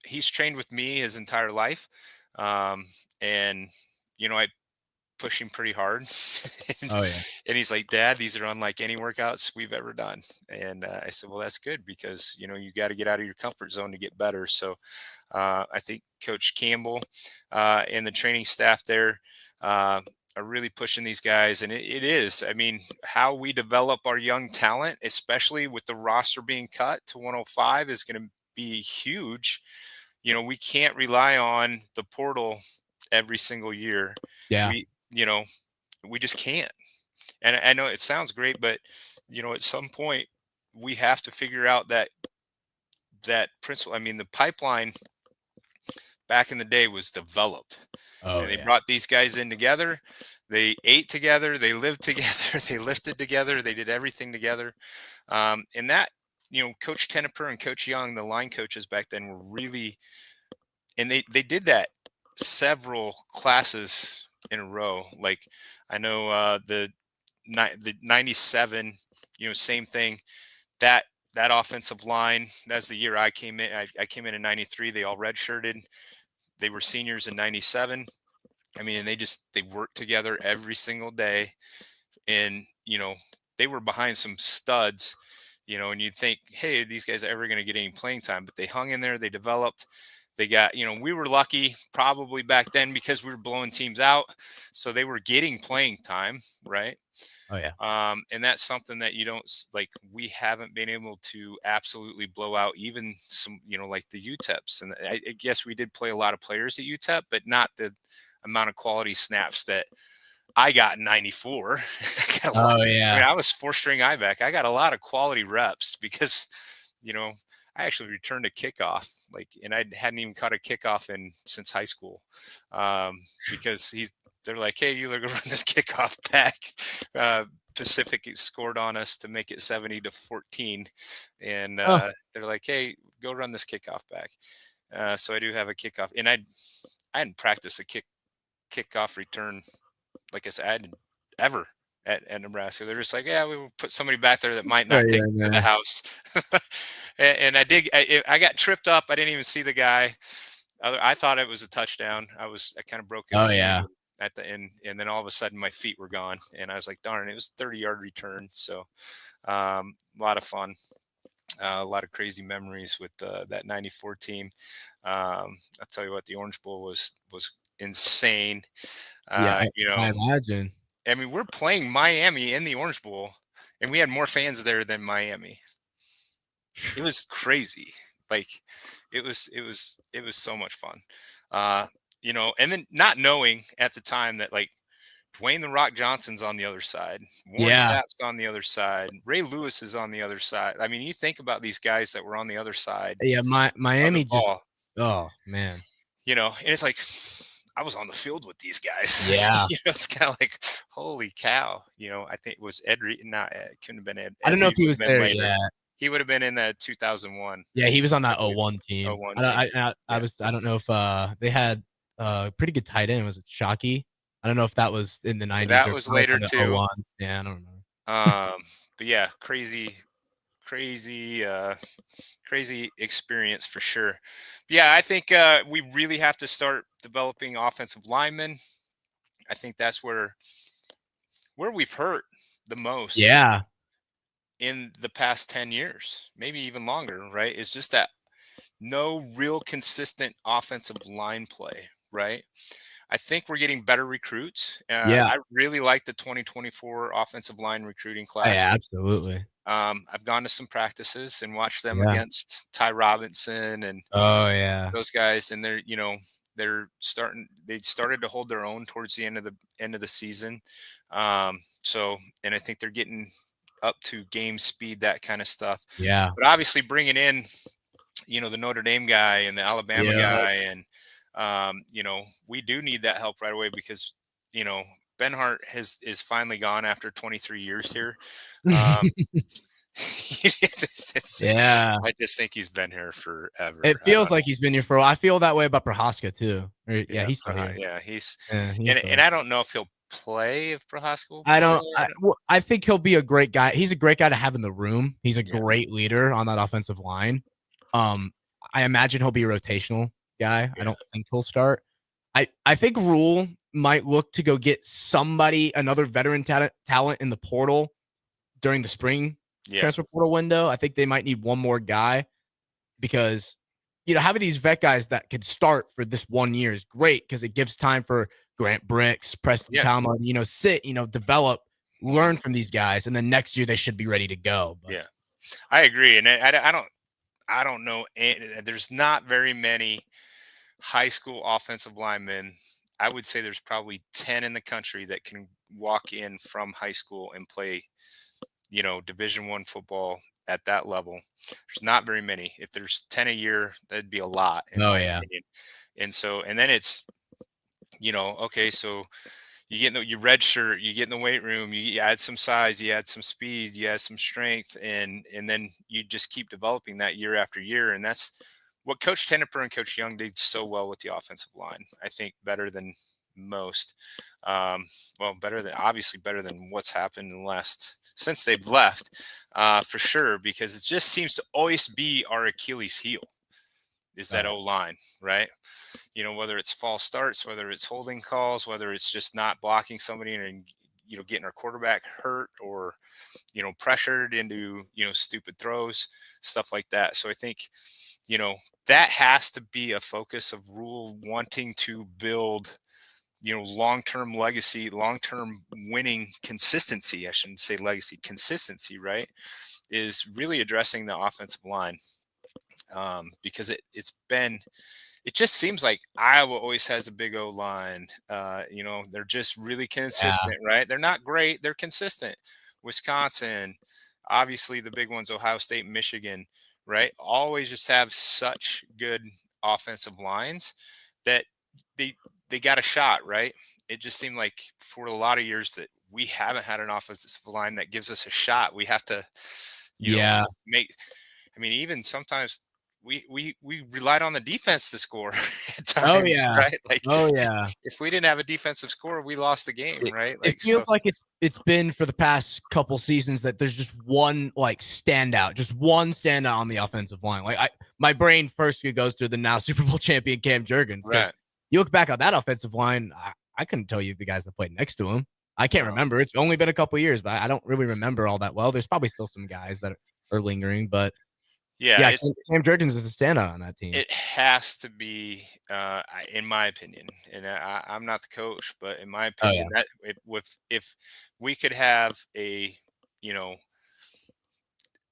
Speaker 10: he's trained with me his entire life. And I push him pretty hard. And he's like, Dad, these are unlike any workouts we've ever done. And I said, well, that's good, because you got to get out of your comfort zone to get better. So I think Coach Campbell and the training staff there are really pushing these guys. And it is, how we develop our young talent, especially with the roster being cut to 105, is going to be huge. We can't rely on the portal every single year.
Speaker 11: Yeah.
Speaker 10: We just can't. And I know it sounds great, but at some point we have to figure out that principle. The pipeline back in the day was developed. And they brought these guys in together. They ate together. They lived together. They lifted together. They did everything together. And that, Coach Tenneper and Coach Young, the line coaches back then, were really, and they did that several classes in a row. Like I know the 97, same thing. That offensive line, that's the year I came in. I came in 93. They all redshirted. They were seniors in 97. And they worked together every single day. And, they were behind some studs, and you'd think, hey, these guys are ever going to get any playing time? But they hung in there. They developed. They got, we were lucky probably back then because we were blowing teams out. So they were getting playing time, right?
Speaker 11: Oh, yeah.
Speaker 10: And that's something that you don't, we haven't been able to absolutely blow out even some, like the UTEPs. And I guess we did play a lot of players at UTEP, but not the amount of quality snaps that I got in 94.
Speaker 11: Oh, yeah.
Speaker 10: I was 4-string I-back. I got a lot of quality reps because, I actually returned a kickoff, and I hadn't even caught a kickoff since high school, because they're like, hey, you look run this kickoff back. Pacific scored on us to make it 70-14, and they're like, hey, go run this kickoff back. So I do have a kickoff, and I hadn't practiced a kickoff return, like I said, I hadn't ever at Nebraska. They're just like, yeah, we will put somebody back there that might not take it to the house. and I got tripped up. I didn't even see the guy. I thought it was a touchdown. I kind of broke his seam at the end, and then all of a sudden my feet were gone, and I was like, darn, it was a 30-yard return. So a lot of fun. A lot of crazy memories with that 94 team. I'll tell you what, the Orange Bowl was insane.
Speaker 11: I imagine.
Speaker 10: I mean, we're playing Miami in the Orange Bowl, and we had more fans there than Miami. It was crazy. It was so much fun. And then not knowing at the time that Dwayne "The Rock" Johnson's on the other side, Warren Sapp's on the other side, Ray Lewis is on the other side. I mean, you think about these guys that were on the other side.
Speaker 11: Yeah, Miami just. Oh man.
Speaker 10: And it's like, I was on the field with these guys.
Speaker 11: Yeah.
Speaker 10: It's kind of like, holy cow. I think it was Ed Reed. It couldn't have been Ed.
Speaker 11: I don't know if he was there yet.
Speaker 10: He would have been in the 2001.
Speaker 11: Yeah, he was on that 01 team.
Speaker 10: 01
Speaker 11: I
Speaker 10: team.
Speaker 11: don't know if they had a pretty good tight end. Was it Shockey? I don't know if that was in the 90s.
Speaker 10: That was later too.
Speaker 11: 01. Yeah, I don't know.
Speaker 10: But yeah, crazy experience for sure. But yeah, I think we really have to start developing offensive linemen. I think that's where we've hurt the most.
Speaker 11: Yeah.
Speaker 10: In the past 10 years, maybe even longer, right? It's just that no real consistent offensive line play, right? I think we're getting better recruits. I really like the 2024 offensive line recruiting class.
Speaker 11: Yeah, absolutely.
Speaker 10: I've gone to some practices and watched them against Ty Robinson and those guys, and they started to hold their own towards the end of the season. So, and I think they're getting up to game speed, that kind of stuff.
Speaker 11: Yeah.
Speaker 10: But obviously bringing in, the Notre Dame guy and the Alabama guy, and we do need that help right away because, Benhart is finally gone after 23 years here. I just think he's been here forever.
Speaker 11: It feels like he's been here for a while. I feel that way about Prohaska too. He's still here.
Speaker 10: Yeah, and I don't know if he'll play if Prohaska will play.
Speaker 11: I think he'll be a great guy. He's a great guy to have in the room. He's a great leader on that offensive line. I imagine he'll be a rotational guy. I don't think he'll start. I think Rule might look to go get another veteran talent in the portal during the spring transfer portal window. I think they might need one more guy because, having these vet guys that could start for this 1 year is great because it gives time for Grant Bricks, Preston Talmud, develop, learn from these guys, and then next year they should be ready to go.
Speaker 10: But. Yeah, I agree, and I don't know. There's not very many high school offensive linemen. I would say there's probably 10 in the country that can walk in from high school and play, Division I football at that level. There's not very many. If there's 10 a year, that'd be a lot. In my opinion. And then it's, okay, so you get your red shirt, you get in the weight room, you add some size, you add some speed, you add some strength, and then you just keep developing that year after year. And that's what Coach Tenniper and Coach Young did so well with the offensive line. I think better than most. Better than what's happened since they've left, for sure, because it just seems to always be our Achilles heel is that O-line, right? Whether it's false starts, whether it's holding calls, whether it's just not blocking somebody and, getting our quarterback hurt or, pressured into, stupid throws, stuff like that. So I think, that has to be a focus of Rule wanting to build, long-term legacy, long-term winning consistency. I shouldn't say legacy, consistency, right? Is really addressing the offensive line. Because it just seems like Iowa always has a big O line. They're just really consistent, right? They're not great. They're consistent. Wisconsin, obviously the big ones, Ohio State, Michigan, right? Always just have such good offensive lines that they got a shot, right? It just seemed like for a lot of years that we haven't had an offensive line that gives us a shot. We have to,
Speaker 11: Yeah.
Speaker 10: make. I mean, even sometimes we relied on the defense to score at
Speaker 11: Oh
Speaker 10: times,
Speaker 11: yeah.
Speaker 10: right? Like
Speaker 11: Oh yeah.
Speaker 10: if we didn't have a defensive score, we lost the game, right?
Speaker 11: It
Speaker 10: Like
Speaker 11: feels
Speaker 10: so.
Speaker 11: like it's been for the past couple seasons that there's just one standout on the offensive line. Like my brain first goes to the now Super Bowl champion Cam Jurgens, because
Speaker 10: Right.
Speaker 11: you look back on that offensive line, I couldn't tell you the guys that played next to him. I can't remember. It's only been a couple years, but I don't really remember all that well. There's probably still some guys that are lingering, but
Speaker 10: Yeah, it's
Speaker 11: Cam Jurgens is a standout on that team.
Speaker 10: it has to be, in my opinion, and I'm not the coach, but in my
Speaker 11: Oh,
Speaker 10: opinion,
Speaker 11: yeah.
Speaker 10: that if we could have a,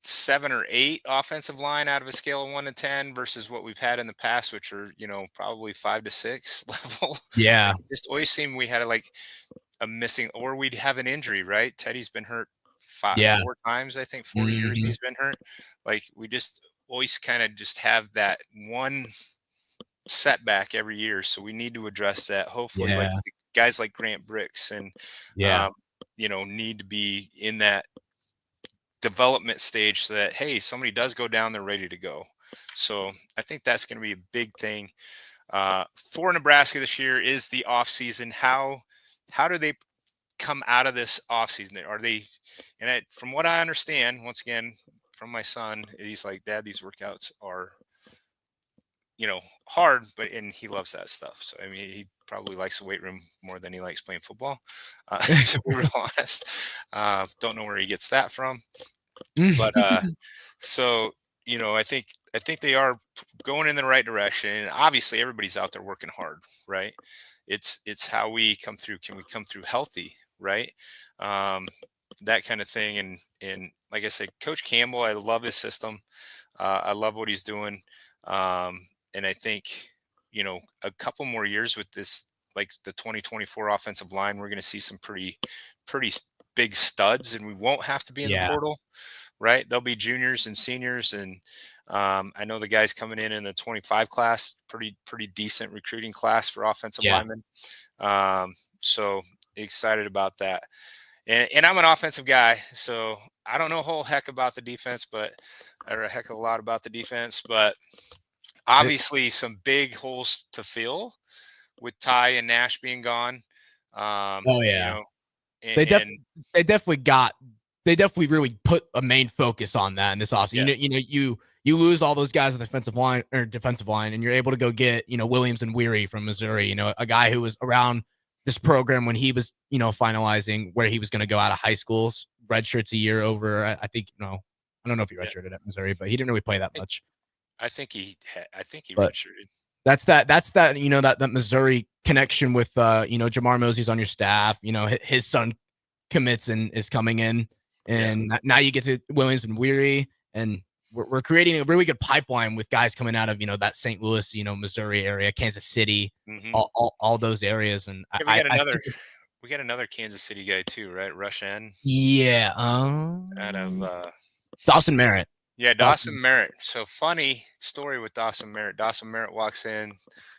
Speaker 10: 7 or 8 offensive line out of a scale of 1 to 10 versus what we've had in the past, which are, probably 5 to 6 level.
Speaker 11: Yeah.
Speaker 10: It just always seemed we had like a missing, or we'd have an injury, right? Teddy's been hurt
Speaker 11: Yeah.
Speaker 10: 4 times, I think 4 years
Speaker 11: Mhm.
Speaker 10: he's been hurt. Like we just always kind of just have that one setback every year. So we need to address that. Hopefully, like
Speaker 11: Yeah.
Speaker 10: guys like Grant Bricks and,
Speaker 11: Yeah.
Speaker 10: need to be in that development stage so that, hey, somebody does go down, they're ready to go. So I think that's going to be a big thing for Nebraska this year is the off season. How do they come out of this off season? Are they, and from what I understand, once again, from my son, he's like, Dad, these workouts are, hard, and he loves that stuff. So, I mean, he probably likes the weight room more than he likes playing football, to be real honest. Don't know where he gets that from, but, so, I think they are going in the right direction. And obviously everybody's out there working hard, right? It's how we come through. Can we come through healthy, right? That kind of thing. And like I said, Coach Campbell, I love his system. I love what he's doing. And I think, a couple more years with this, like the 2024 offensive line, we're going to see some pretty big studs, and we won't have to be in the
Speaker 11: Yeah.
Speaker 10: portal, right? There'll be juniors and seniors. And I know the guys coming in the 25 class, pretty decent recruiting class for offensive
Speaker 11: Yeah.
Speaker 10: linemen. So excited about that. And I'm an offensive guy, so I don't know a whole heck about the defense, or a heck of a lot about the defense, but obviously some big holes to fill with Ty and Nash being gone.
Speaker 11: Oh yeah.
Speaker 10: And
Speaker 11: They definitely really put a main focus on that in this offseason.
Speaker 10: Yeah.
Speaker 11: You lose all those guys on the defensive line, and you're able to go get, Williams and Weary from Missouri, a guy who was around this program when he was, finalizing where he was going to go out of high schools, red shirts a year over. I think, I don't know if he redshirted at Missouri, but he didn't really play that much.
Speaker 10: I think he
Speaker 11: But
Speaker 10: redshirted.
Speaker 11: That's that Missouri connection with, Jamar Mosey's on your staff, his son commits and is coming in, and now you get to Williams and Weary, and we're creating a really good pipeline with guys coming out of, that St. Louis, Missouri area, Kansas City,
Speaker 10: Mhm.
Speaker 11: all those areas. And
Speaker 10: We got another Kansas City guy too, right? Rushen.
Speaker 11: Yeah.
Speaker 10: Out of
Speaker 11: Dawson Merritt.
Speaker 10: Yeah, Dawson Merritt. So funny story with Dawson Merritt. Dawson Merritt walks in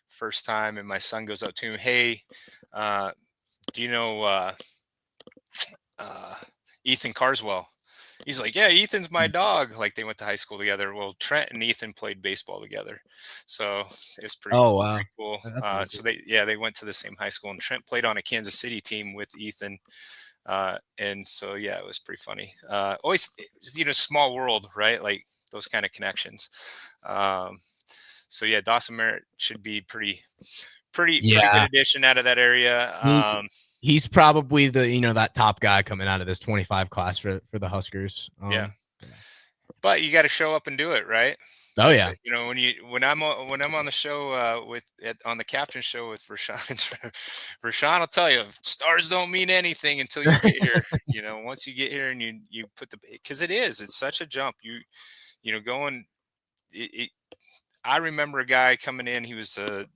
Speaker 10: first time, and my son goes up to him, "Hey, do you know Ethan Carswell?" He's like, "Yeah, Ethan's my dog." Like they went to high school together. Well, Trent and Ethan played baseball together, so it was pretty cool.
Speaker 11: That's
Speaker 10: So they went to the same high school, and Trent played on a Kansas City team with Ethan. And so, yeah, it was pretty funny. Always, small world, right? Like those kind of connections. So yeah, Dawson Merritt should be pretty good addition out of that area.
Speaker 11: He's probably the, that top guy coming out of this 25 class for the Huskers.
Speaker 10: Yeah. But you got to show up and do it, right?
Speaker 11: Oh yeah.
Speaker 10: When I'm on the show on the captain show with Rashawn, Rashawn will tell you stars don't mean anything until you get here. Once you get here and you put because it's such a jump. Going. I remember a guy coming in. He was a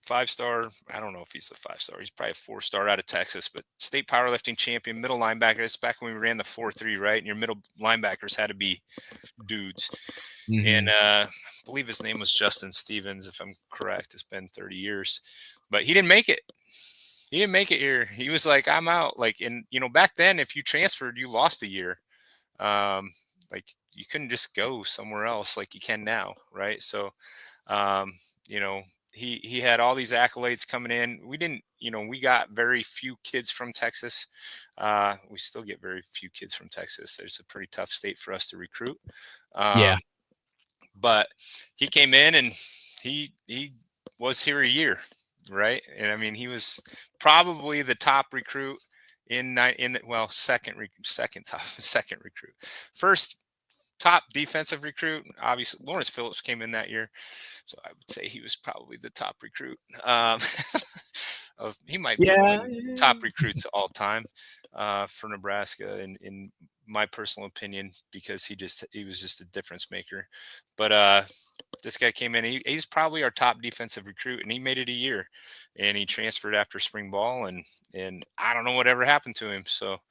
Speaker 10: 5-star. I don't know if he's a 5-star. He's probably a 4-star out of Texas, but state powerlifting champion, middle linebacker. It's back when we ran the 4-3, right? And your middle linebackers had to be dudes. And I believe his name was Justin Stevens, if I'm correct. It's been 30 years, but he didn't make it. He didn't make it here. He was like, I'm out. Like, and back then, if you transferred, you lost a year. Like you couldn't just go somewhere else like you can now, right? So, he had all these accolades coming in. We didn't, we got very few kids from Texas. We still get very few kids from Texas. It's a pretty tough state for us to recruit. But he came in and he was here a year, right? And I mean, he was probably the top recruit second recruit. First top defensive recruit, obviously Lawrence Phillips came in that year, so I would say he was probably the top recruit. He might be one of the top recruits all time for Nebraska, in my personal opinion, because he was just a difference maker. But this guy came in. He's probably our top defensive recruit, and he made it a year. And he transferred after spring ball, and I don't know whatever happened to him. So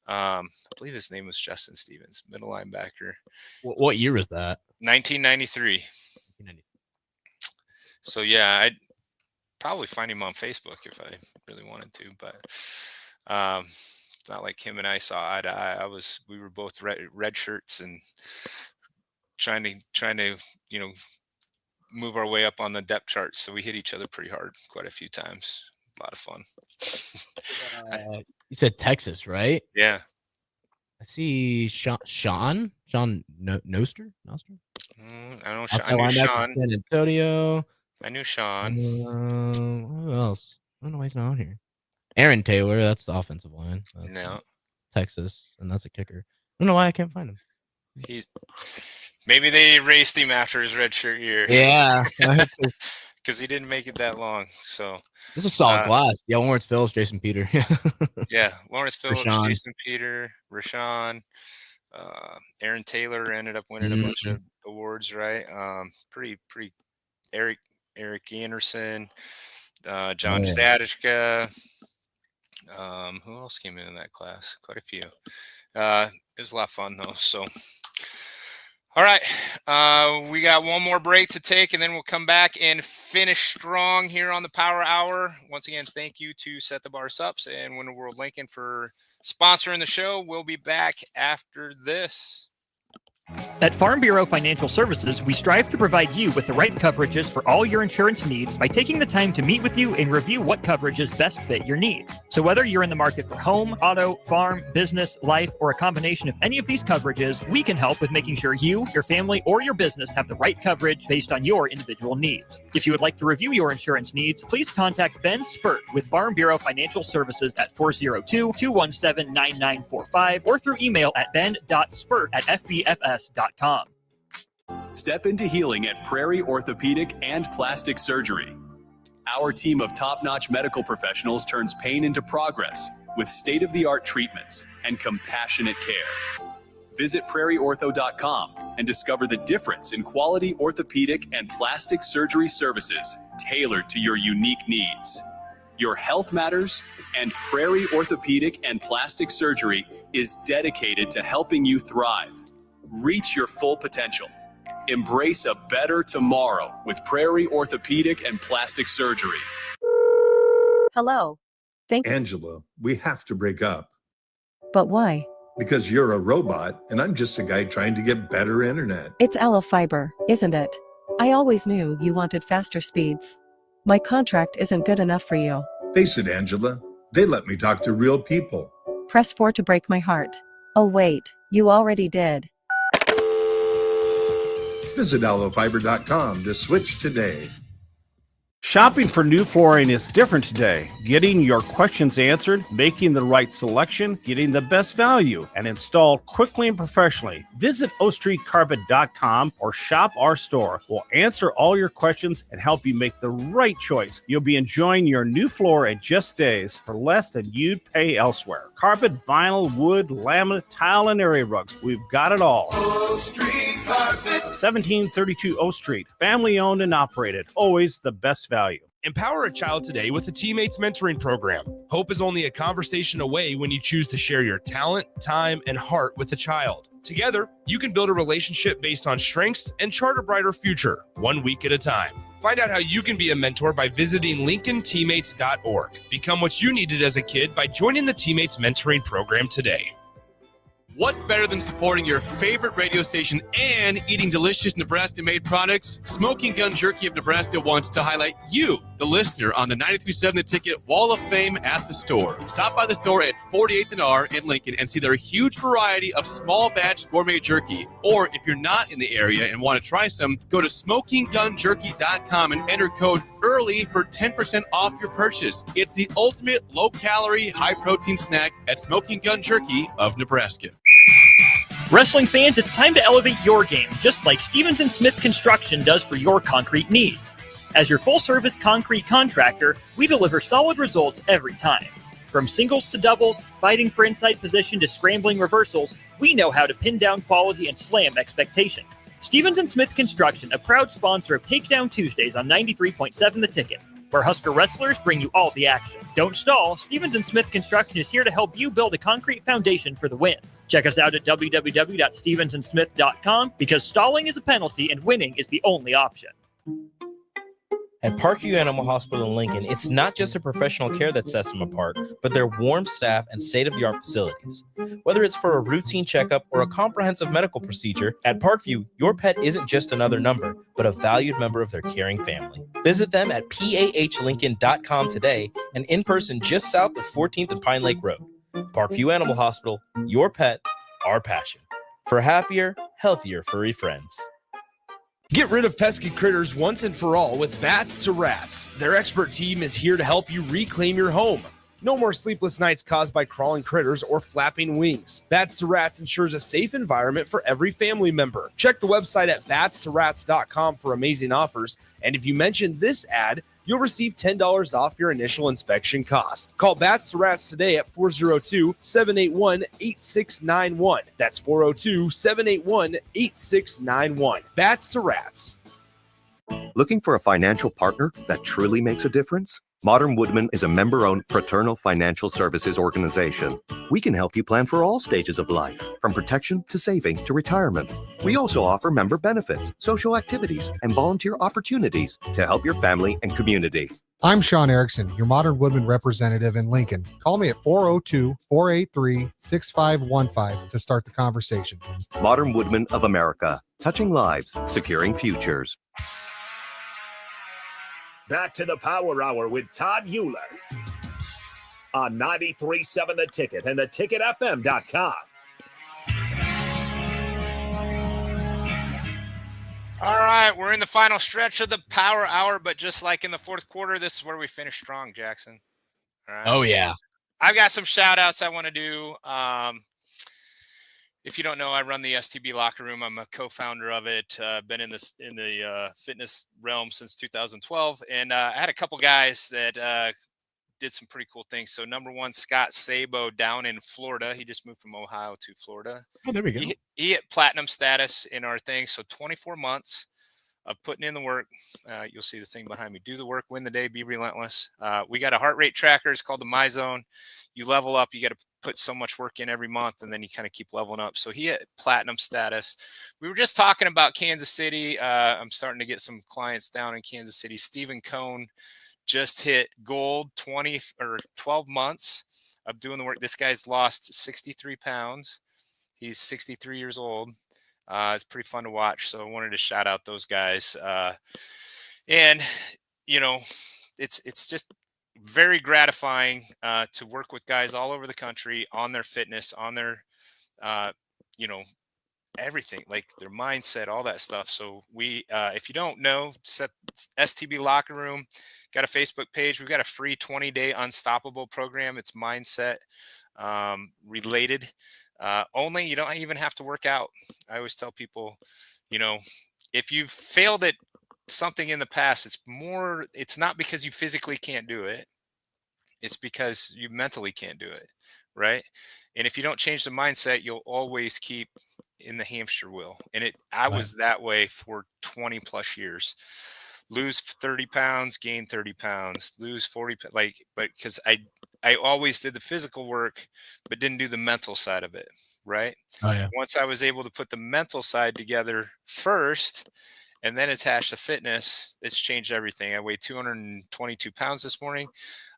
Speaker 10: I believe his name was Justin Stevens, middle linebacker.
Speaker 11: What year was that?
Speaker 10: 1993. So yeah, I'd probably find him on Facebook if I really wanted to, but it's not like him and I saw eye to eye. We were both red shirts and trying to move our way up on the depth chart. So we hit each other pretty hard quite a few times. A lot of fun.
Speaker 11: You said Texas, right?
Speaker 10: Yeah.
Speaker 11: I see Sean Noster.
Speaker 10: I know Sean. I knew Sean.
Speaker 11: San Antonio.
Speaker 10: I knew Sean.
Speaker 11: Who else? I don't know why he's not on here. Aaron Taylor, that's the offensive line.
Speaker 10: No.
Speaker 11: Texas, and that's a kicker. I don't know why I can't find him.
Speaker 10: Maybe they erased him after his redshirt year.
Speaker 11: Yeah.
Speaker 10: Because he didn't make it that long. So
Speaker 11: this is a solid class. Yeah, Lawrence Phillips, Jason Peter.
Speaker 10: Yeah, Lawrence Phillips,
Speaker 11: Rashawn.
Speaker 10: Jason Peter, Rashawn, Aaron Taylor ended up winning a bunch of awards, right? Pretty Eric Anderson, John Stadishka. Who else came in that class? Quite a few. It was a lot of fun though. So, all right, we got one more break to take, and then we'll come back and finish strong here on the Power Hour. Once again, thank you to Set the Bar Sups and Winter World Lincoln for sponsoring the show. We'll be back after this.
Speaker 18: At Farm Bureau Financial Services, we strive to provide you with the right coverages for all your insurance needs by taking the time to meet with you and review what coverages best fit your needs. So whether you're in the market for home, auto, farm, business, life, or a combination of any of these coverages, we can help with making sure you, your family, or your business have the right coverage based on your individual needs. If you would like to review your insurance needs, please contact Ben Spurt with Farm Bureau Financial Services at 402-217-9945 or through email at ben.spurt@fbfs.com.
Speaker 19: Step into healing at Prairie Orthopedic and Plastic Surgery. Our team of top-notch medical professionals turns pain into progress with state-of-the-art treatments and compassionate care. Visit prairieortho.com and discover the difference in quality orthopedic and plastic surgery services tailored to your unique needs. Your health matters, and Prairie Orthopedic and Plastic Surgery is dedicated to helping you thrive. Reach your full potential. Embrace a better tomorrow with Prairie Orthopedic and Plastic Surgery.
Speaker 20: Hello.
Speaker 21: Angela, we have to break up.
Speaker 20: But why?
Speaker 21: Because you're a robot and I'm just a guy trying to get better internet.
Speaker 20: It's Aloe Fiber, isn't it? I always knew you wanted faster speeds. My contract isn't good enough for you.
Speaker 21: Face it, Angela. They let me talk to real people.
Speaker 20: Press 4 to break my heart. Oh wait, you already did.
Speaker 21: Visit aloefiber.com to switch today.
Speaker 3: Shopping for new flooring is different today. Getting your questions answered, making the right selection, getting the best value, and installed quickly and professionally. Visit ostreetcarpet.com or shop our store. We'll answer all your questions and help you make the right choice. You'll be enjoying your new floor in just days for less than you'd pay elsewhere. Carpet, vinyl, wood, laminate, tile, and area rugs. We've got it all.
Speaker 4: O Street Carpet.
Speaker 3: 1732 O Street. Family owned and operated. Always the best value.
Speaker 8: Empower a child today with the Teammates Mentoring Program. Hope is only a conversation away when you choose to share your talent, time, and heart with a child. Together, you can build a relationship based on strengths and chart a brighter future, 1 week at a time. Find out how you can be a mentor by visiting LincolnTeammates.org. Become what you needed as a kid by joining the Teammates Mentoring Program today.
Speaker 17: What's better than supporting your favorite radio station and eating delicious Nebraska-made products? Smoking Gun Jerky of Nebraska wants to highlight you, the listener, on the 93.7 The Ticket Wall of Fame at the store. Stop by the store at 48th and R in Lincoln and see their huge variety of small batch gourmet jerky. Or if you're not in the area and want to try some, go to smokinggunjerky.com and enter code EARLY for 10% off your purchase. It's the ultimate low-calorie, high-protein snack at Smoking Gun Jerky of Nebraska.
Speaker 18: Wrestling fans, it's time to elevate your game, just like Stevens & Smith Construction does for your concrete needs. As your full-service concrete contractor, we deliver solid results every time. From singles to doubles, fighting for inside position to scrambling reversals, we know how to pin down quality and slam expectations. Stevens & Smith Construction, a proud sponsor of Takedown Tuesdays on 93.7 The Ticket, where Husker wrestlers bring you all the action. Don't stall. Stevens & Smith Construction is here to help you build a concrete foundation for the win. Check us out at www.stevensandsmith.com because stalling is a penalty and winning is the only option.
Speaker 6: At Parkview Animal Hospital in Lincoln, it's not just the professional care that sets them apart, but their warm staff and state-of-the-art facilities. Whether it's for a routine checkup or a comprehensive medical procedure, at Parkview, your pet isn't just another number, but a valued member of their caring family. Visit them at pahlincoln.com today and in person just south of 14th and Pine Lake Road. Parkview Animal Hospital, your pet, our passion. For happier, healthier furry friends.
Speaker 8: Get rid of pesky critters once and for all with Bats to Rats. Their expert team is here to help you reclaim your home. No more sleepless nights caused by crawling critters or flapping wings. Bats to Rats ensures a safe environment for every family member. Check the website at batstoRats.com for amazing offers. And if you mention this ad, you'll receive $10 off your initial inspection cost. Call Bats to Rats today at 402-781-8691. That's 402-781-8691. Bats to Rats.
Speaker 1: Looking for a financial partner that truly makes a difference? Modern Woodman is a member-owned fraternal financial services organization. We can help you plan for all stages of life, from protection to saving to retirement. We also offer member benefits, social activities, and volunteer opportunities to help your family and community.
Speaker 22: I'm Sean Erickson, your Modern Woodman representative in Lincoln. Call me at 402-483-6515 to start the conversation.
Speaker 1: Modern Woodman of America, touching lives, securing futures.
Speaker 9: Back to the Power Hour with Todd Uhlir on 93.7 The Ticket and theticketfm.com.
Speaker 10: All right, we're in the final stretch of the Power Hour, but just like in the fourth quarter, this is where we finish strong, Jackson. All right.
Speaker 11: Oh, yeah.
Speaker 10: I've got some shout-outs I want to do. If you don't know, I run the STB Locker Room. I'm a co-founder of it. Been in the fitness realm since 2012, and I had a couple guys that did some pretty cool things. So number one, Scott Sabo down in Florida. He just moved from Ohio to Florida.
Speaker 11: Oh, there we go.
Speaker 10: He hit platinum status in our thing. So 24 months of putting in the work. You'll see the thing behind me. Do the work, win the day, be relentless. We got a heart rate tracker. It's called the MyZone. You level up. You got to put so much work in every month, and then you kind of keep leveling up. So he hit platinum status. We were just talking about Kansas City. I'm starting to get some clients down in Kansas City. Stephen Cohn just hit gold 12 months of doing the work. This guy's lost 63 pounds. He's 63 years old. It's pretty fun to watch. So I wanted to shout out those guys. And, you know, it's just very gratifying to work with guys all over the country on their fitness, on their, you know, everything, like their mindset, all that stuff. So we, if you don't know, STB Locker Room, got a Facebook page. We've got a free 20-day Unstoppable program. It's mindset related. Only you don't even have to work out. I always tell people, you know, if you've failed at something in the past, it's not because you physically can't do it. It's because you mentally can't do it. Right. And if you don't change the mindset, you'll always keep in the hamster wheel. And I was that way for 20 plus years. Lose 30 pounds, gain 30 pounds, lose 40, but because I always did the physical work, but didn't do the mental side of it. Right.
Speaker 11: Oh yeah.
Speaker 10: Once I was able to put the mental side together first and then attach the fitness, it's changed everything. I weighed 222 pounds this morning.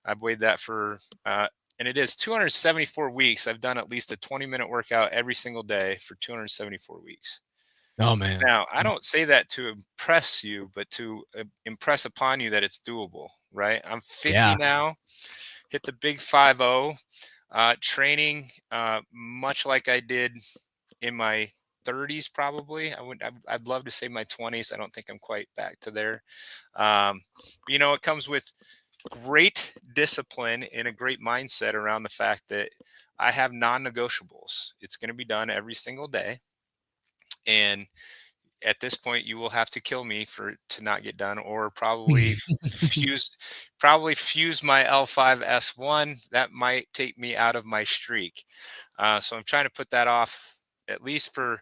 Speaker 10: I've weighed that for, and it is 274 weeks. I've done at least a 20-minute workout every single day for 274 weeks.
Speaker 11: Oh man.
Speaker 10: Now, I don't say that to impress you, but to impress upon you that it's doable, right? I'm 50
Speaker 11: Yeah.
Speaker 10: now, hit the big 50, training much like I did in my 30s, probably. I'd love to say my 20s. I don't think I'm quite back to there. It comes with great discipline and a great mindset around the fact that I have non-negotiables. It's going to be done every single day. And at this point, you will have to kill me to not get done, or probably fuse my L5S1. That might take me out of my streak. So I'm trying to put that off at least for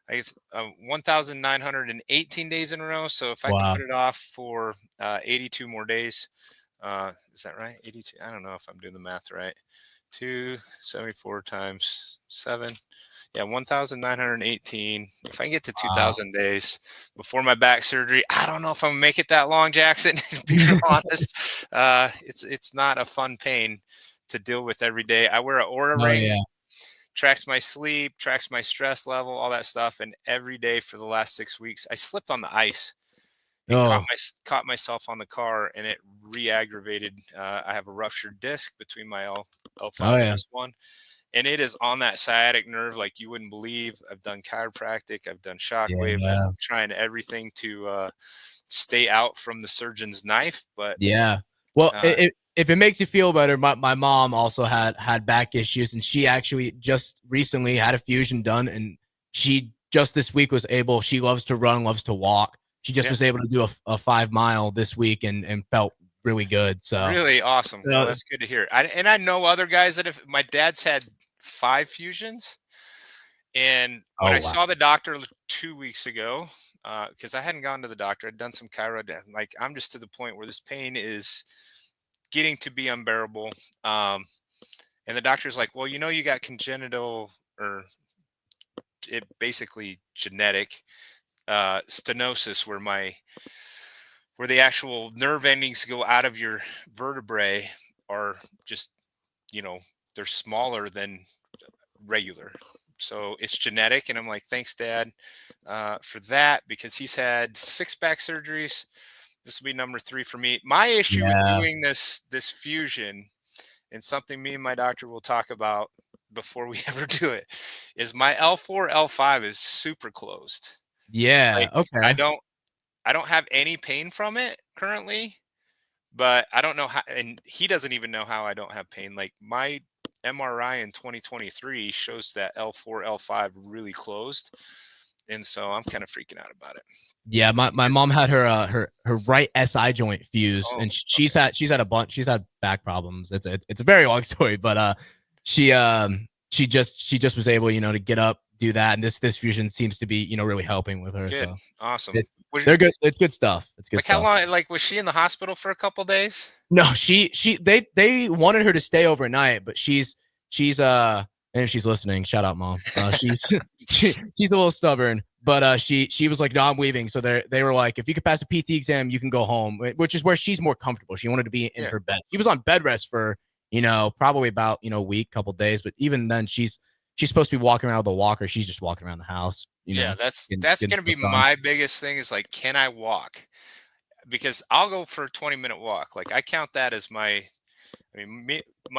Speaker 10: 1,918 days in a row. So if I can put it off for 82 more days, is that right? 82. I don't know if I'm doing the math right. 274 times 7. Yeah, 1,918. If I can get to 2,000 days before my back surgery, I don't know if I'm gonna make it that long, Jackson. To be real honest, it's not a fun pain to deal with every day. I wear an Aura ring, tracks my sleep, tracks my stress level, all that stuff. And every day for the last 6 weeks, I slipped on the ice and caught myself on the car, and it re-aggravated. I have a ruptured disc between my L5 and S1. And it is on that sciatic nerve like you wouldn't believe. I've done chiropractic. I've done shockwave.
Speaker 11: Yeah.
Speaker 10: I'm trying everything to stay out from the surgeon's knife. But
Speaker 11: yeah. Well, if it makes you feel better, my mom also had back issues, and she actually just recently had a fusion done, and she just this week was able. She loves to run, loves to walk. She just was able to do a 5 mile this week and felt really good. So
Speaker 10: really awesome. Well, that's good to hear. I know other guys that my dad's had 5 fusions, and when I saw the doctor 2 weeks ago, because I hadn't gone to the doctor, I'd done some chiro. Like, I'm just to the point where this pain is getting to be unbearable. And the doctor's like, well, you got congenital, or it basically genetic stenosis, where the actual nerve endings go out of your vertebrae are just, they're smaller than regular. So it's genetic. And I'm like, thanks, Dad, for that, because he's had 6 back surgeries. This will be number 3 for me. My issue with doing this fusion, and something me and my doctor will talk about before we ever do it, is my L4, L5 is super closed.
Speaker 11: Yeah.
Speaker 10: Like,
Speaker 11: Okay.
Speaker 10: I don't have any pain from it currently, but I don't know how, and he doesn't even know how I don't have pain. Like, my MRI in 2023 shows that L4, L5 really closed. And so I'm kind of freaking out about it.
Speaker 11: Yeah, my mom had her right SI joint fused, and she's had a bunch. She's had back problems. It's a very long story, but she just was able, to get up, do that, and this fusion seems to be, really helping with her.
Speaker 10: Good.
Speaker 11: So
Speaker 10: Awesome.
Speaker 11: they're good. It's good stuff. It's good.
Speaker 10: Like, how long? Like, was she in the hospital for a couple days?
Speaker 11: No, they wanted her to stay overnight, but she's and if she's listening, shout out, Mom. She's she's a little stubborn, but she was like, no, I'm leaving. So they were like, if you could pass a PT exam, you can go home, which is where she's more comfortable. She wanted to be in her bed. She was on bed rest for probably about a week, couple days, but even then she's supposed to be walking around with a walker. She's just walking around the house.
Speaker 10: That's going to be my biggest thing, is like, can I walk? Because I'll go for a 20-minute walk. Like, I count that as my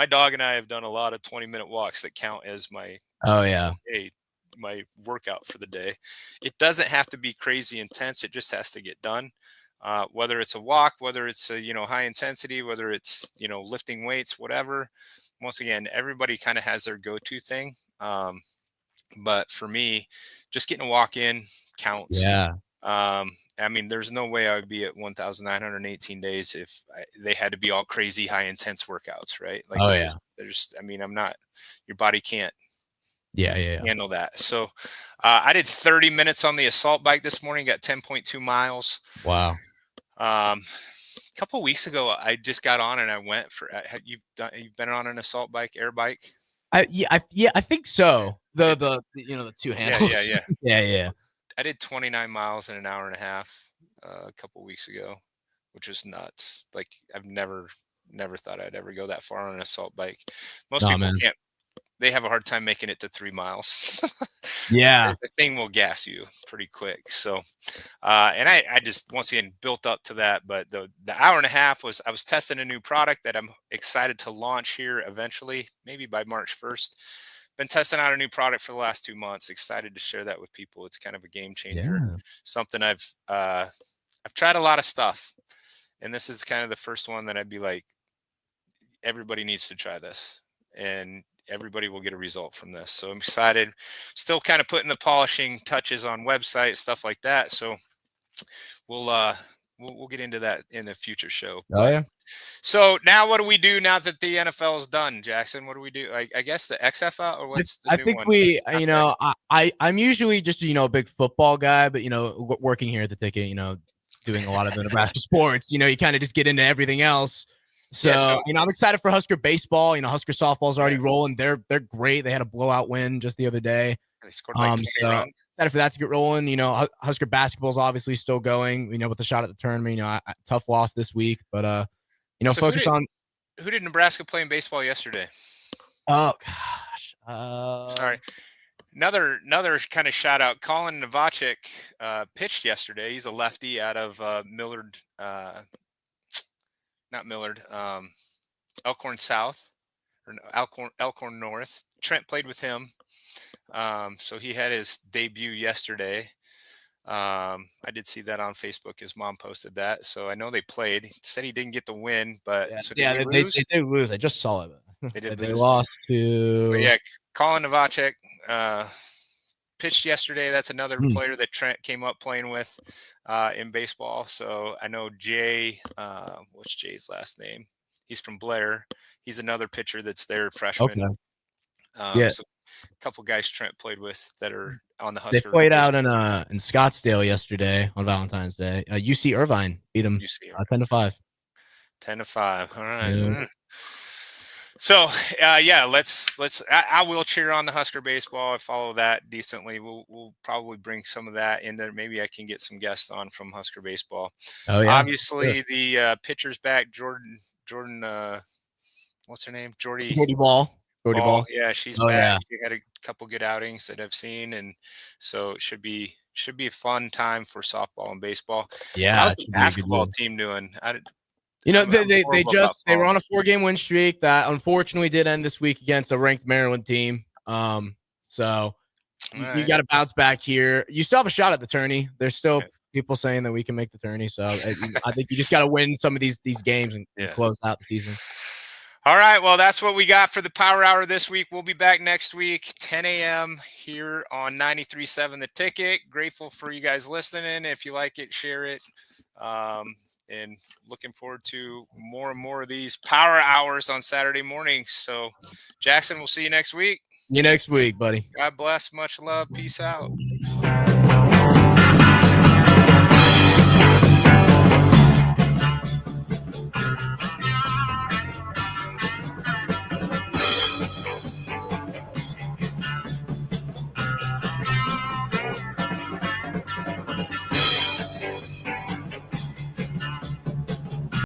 Speaker 10: dog and I have done a lot of 20-minute walks that count as my my workout for the day. It doesn't have to be crazy intense. It just has to get done. Whether it's a walk, whether it's a, high intensity, whether it's, lifting weights, whatever. Once again, everybody kind of has their go-to thing. But for me, just getting a walk in counts.
Speaker 11: Yeah.
Speaker 10: There's no way I would be at 1,918 days if they had to be all crazy, high intense workouts, right? Like, I'm not, your body can't handle that. So I did 30 minutes on the assault bike this morning, got 10.2 miles.
Speaker 11: Wow.
Speaker 10: couple weeks ago, I just got on and I went for. You've been on an assault bike, air bike?
Speaker 11: I think so. The two handles.
Speaker 10: Yeah.
Speaker 11: yeah.
Speaker 10: I did 29 miles in an hour and a half a couple weeks ago, which was nuts. Like I've never thought I'd ever go that far on an assault bike. Most people can't. They have a hard time making it to 3 miles.
Speaker 11: Yeah.
Speaker 10: The thing will gas you pretty quick. So, and I just, once again, built up to that. But the hour and a half I was testing a new product that I'm excited to launch here eventually, maybe by March 1st. Been testing out a new product for the last 2 months. Excited to share that with people. It's kind of a game changer.
Speaker 11: Yeah.
Speaker 10: Something I've tried a lot of stuff. And this is kind of the first one that I'd be like, everybody needs to try this. And everybody will get a result from this. So I'm excited. Still kind of putting the polishing touches on website, stuff like that. So we'll get into that in the future show.
Speaker 11: Yeah.
Speaker 10: So now what do we do now that the NFL is done, Jackson? What do we do? I guess the XFL or what's the
Speaker 11: I
Speaker 10: new
Speaker 11: think
Speaker 10: one?
Speaker 11: we, I'm usually just a big football guy, but working here at the Ticket, doing a lot of the Nebraska sports, you kind of just get into everything else. So, I'm excited for Husker baseball. Husker softball's already rolling. They're great. They had a blowout win just the other day.
Speaker 10: They scored like 20 runs.
Speaker 11: Excited for that to get rolling. Husker basketball's obviously still going. With the shot at the tournament. Tough loss this week, but
Speaker 10: So
Speaker 11: focused on.
Speaker 10: Who did Nebraska play in baseball yesterday?
Speaker 11: Oh gosh.
Speaker 10: Sorry. Another kind of shout out. Colin Novacek pitched yesterday. He's a lefty out of Millard. Not Millard, Elkhorn South or Elkhorn North. Trent played with him. So he had his debut yesterday. I did see that on Facebook. His mom posted that. So I know they played. He said he didn't get the win, but
Speaker 11: they did lose. I just saw it.
Speaker 10: They
Speaker 11: lost to.
Speaker 10: But yeah, Colin Novacek pitched yesterday. That's another player that Trent came up playing with in baseball. So I know Jay, what's Jay's last name? He's from Blair. He's another pitcher that's their freshman.
Speaker 11: Okay.
Speaker 10: So a couple guys Trent played with that are on the Husker.
Speaker 11: They played out in Scottsdale yesterday on Valentine's Day. UC Irvine beat them 10-5.
Speaker 10: 10-5. All right.
Speaker 11: Yeah.
Speaker 10: So, I will cheer on the Husker baseball. I follow that decently. We'll probably bring some of that in there. Maybe I can get some guests on from Husker baseball.
Speaker 11: Oh, yeah.
Speaker 10: Obviously, the pitcher's back. Jordan, what's her name? Jordy
Speaker 11: Ball.
Speaker 10: Yeah, she's back.
Speaker 11: Yeah.
Speaker 10: She had a couple good outings that I've seen. And so it should be a fun time for softball and baseball.
Speaker 11: Yeah.
Speaker 10: How's the basketball team doing?
Speaker 11: They were on a 4-game win streak that unfortunately did end this week against a ranked Maryland team. So you got to bounce back here. You still have a shot at the tourney. There's still people saying that we can make the tourney. So I think you just got to win some of these games and close out the season.
Speaker 10: All right. Well, that's what we got for the Power Hour this week. We'll be back next week, 10 a.m. here on 93.7 The Ticket. Grateful for you guys listening. If you like it, share it. And looking forward to more and more of these Power Hours on Saturday mornings. So, Jackson, we'll see you next week.
Speaker 11: See you next week, buddy.
Speaker 10: God bless. Much love. Peace out.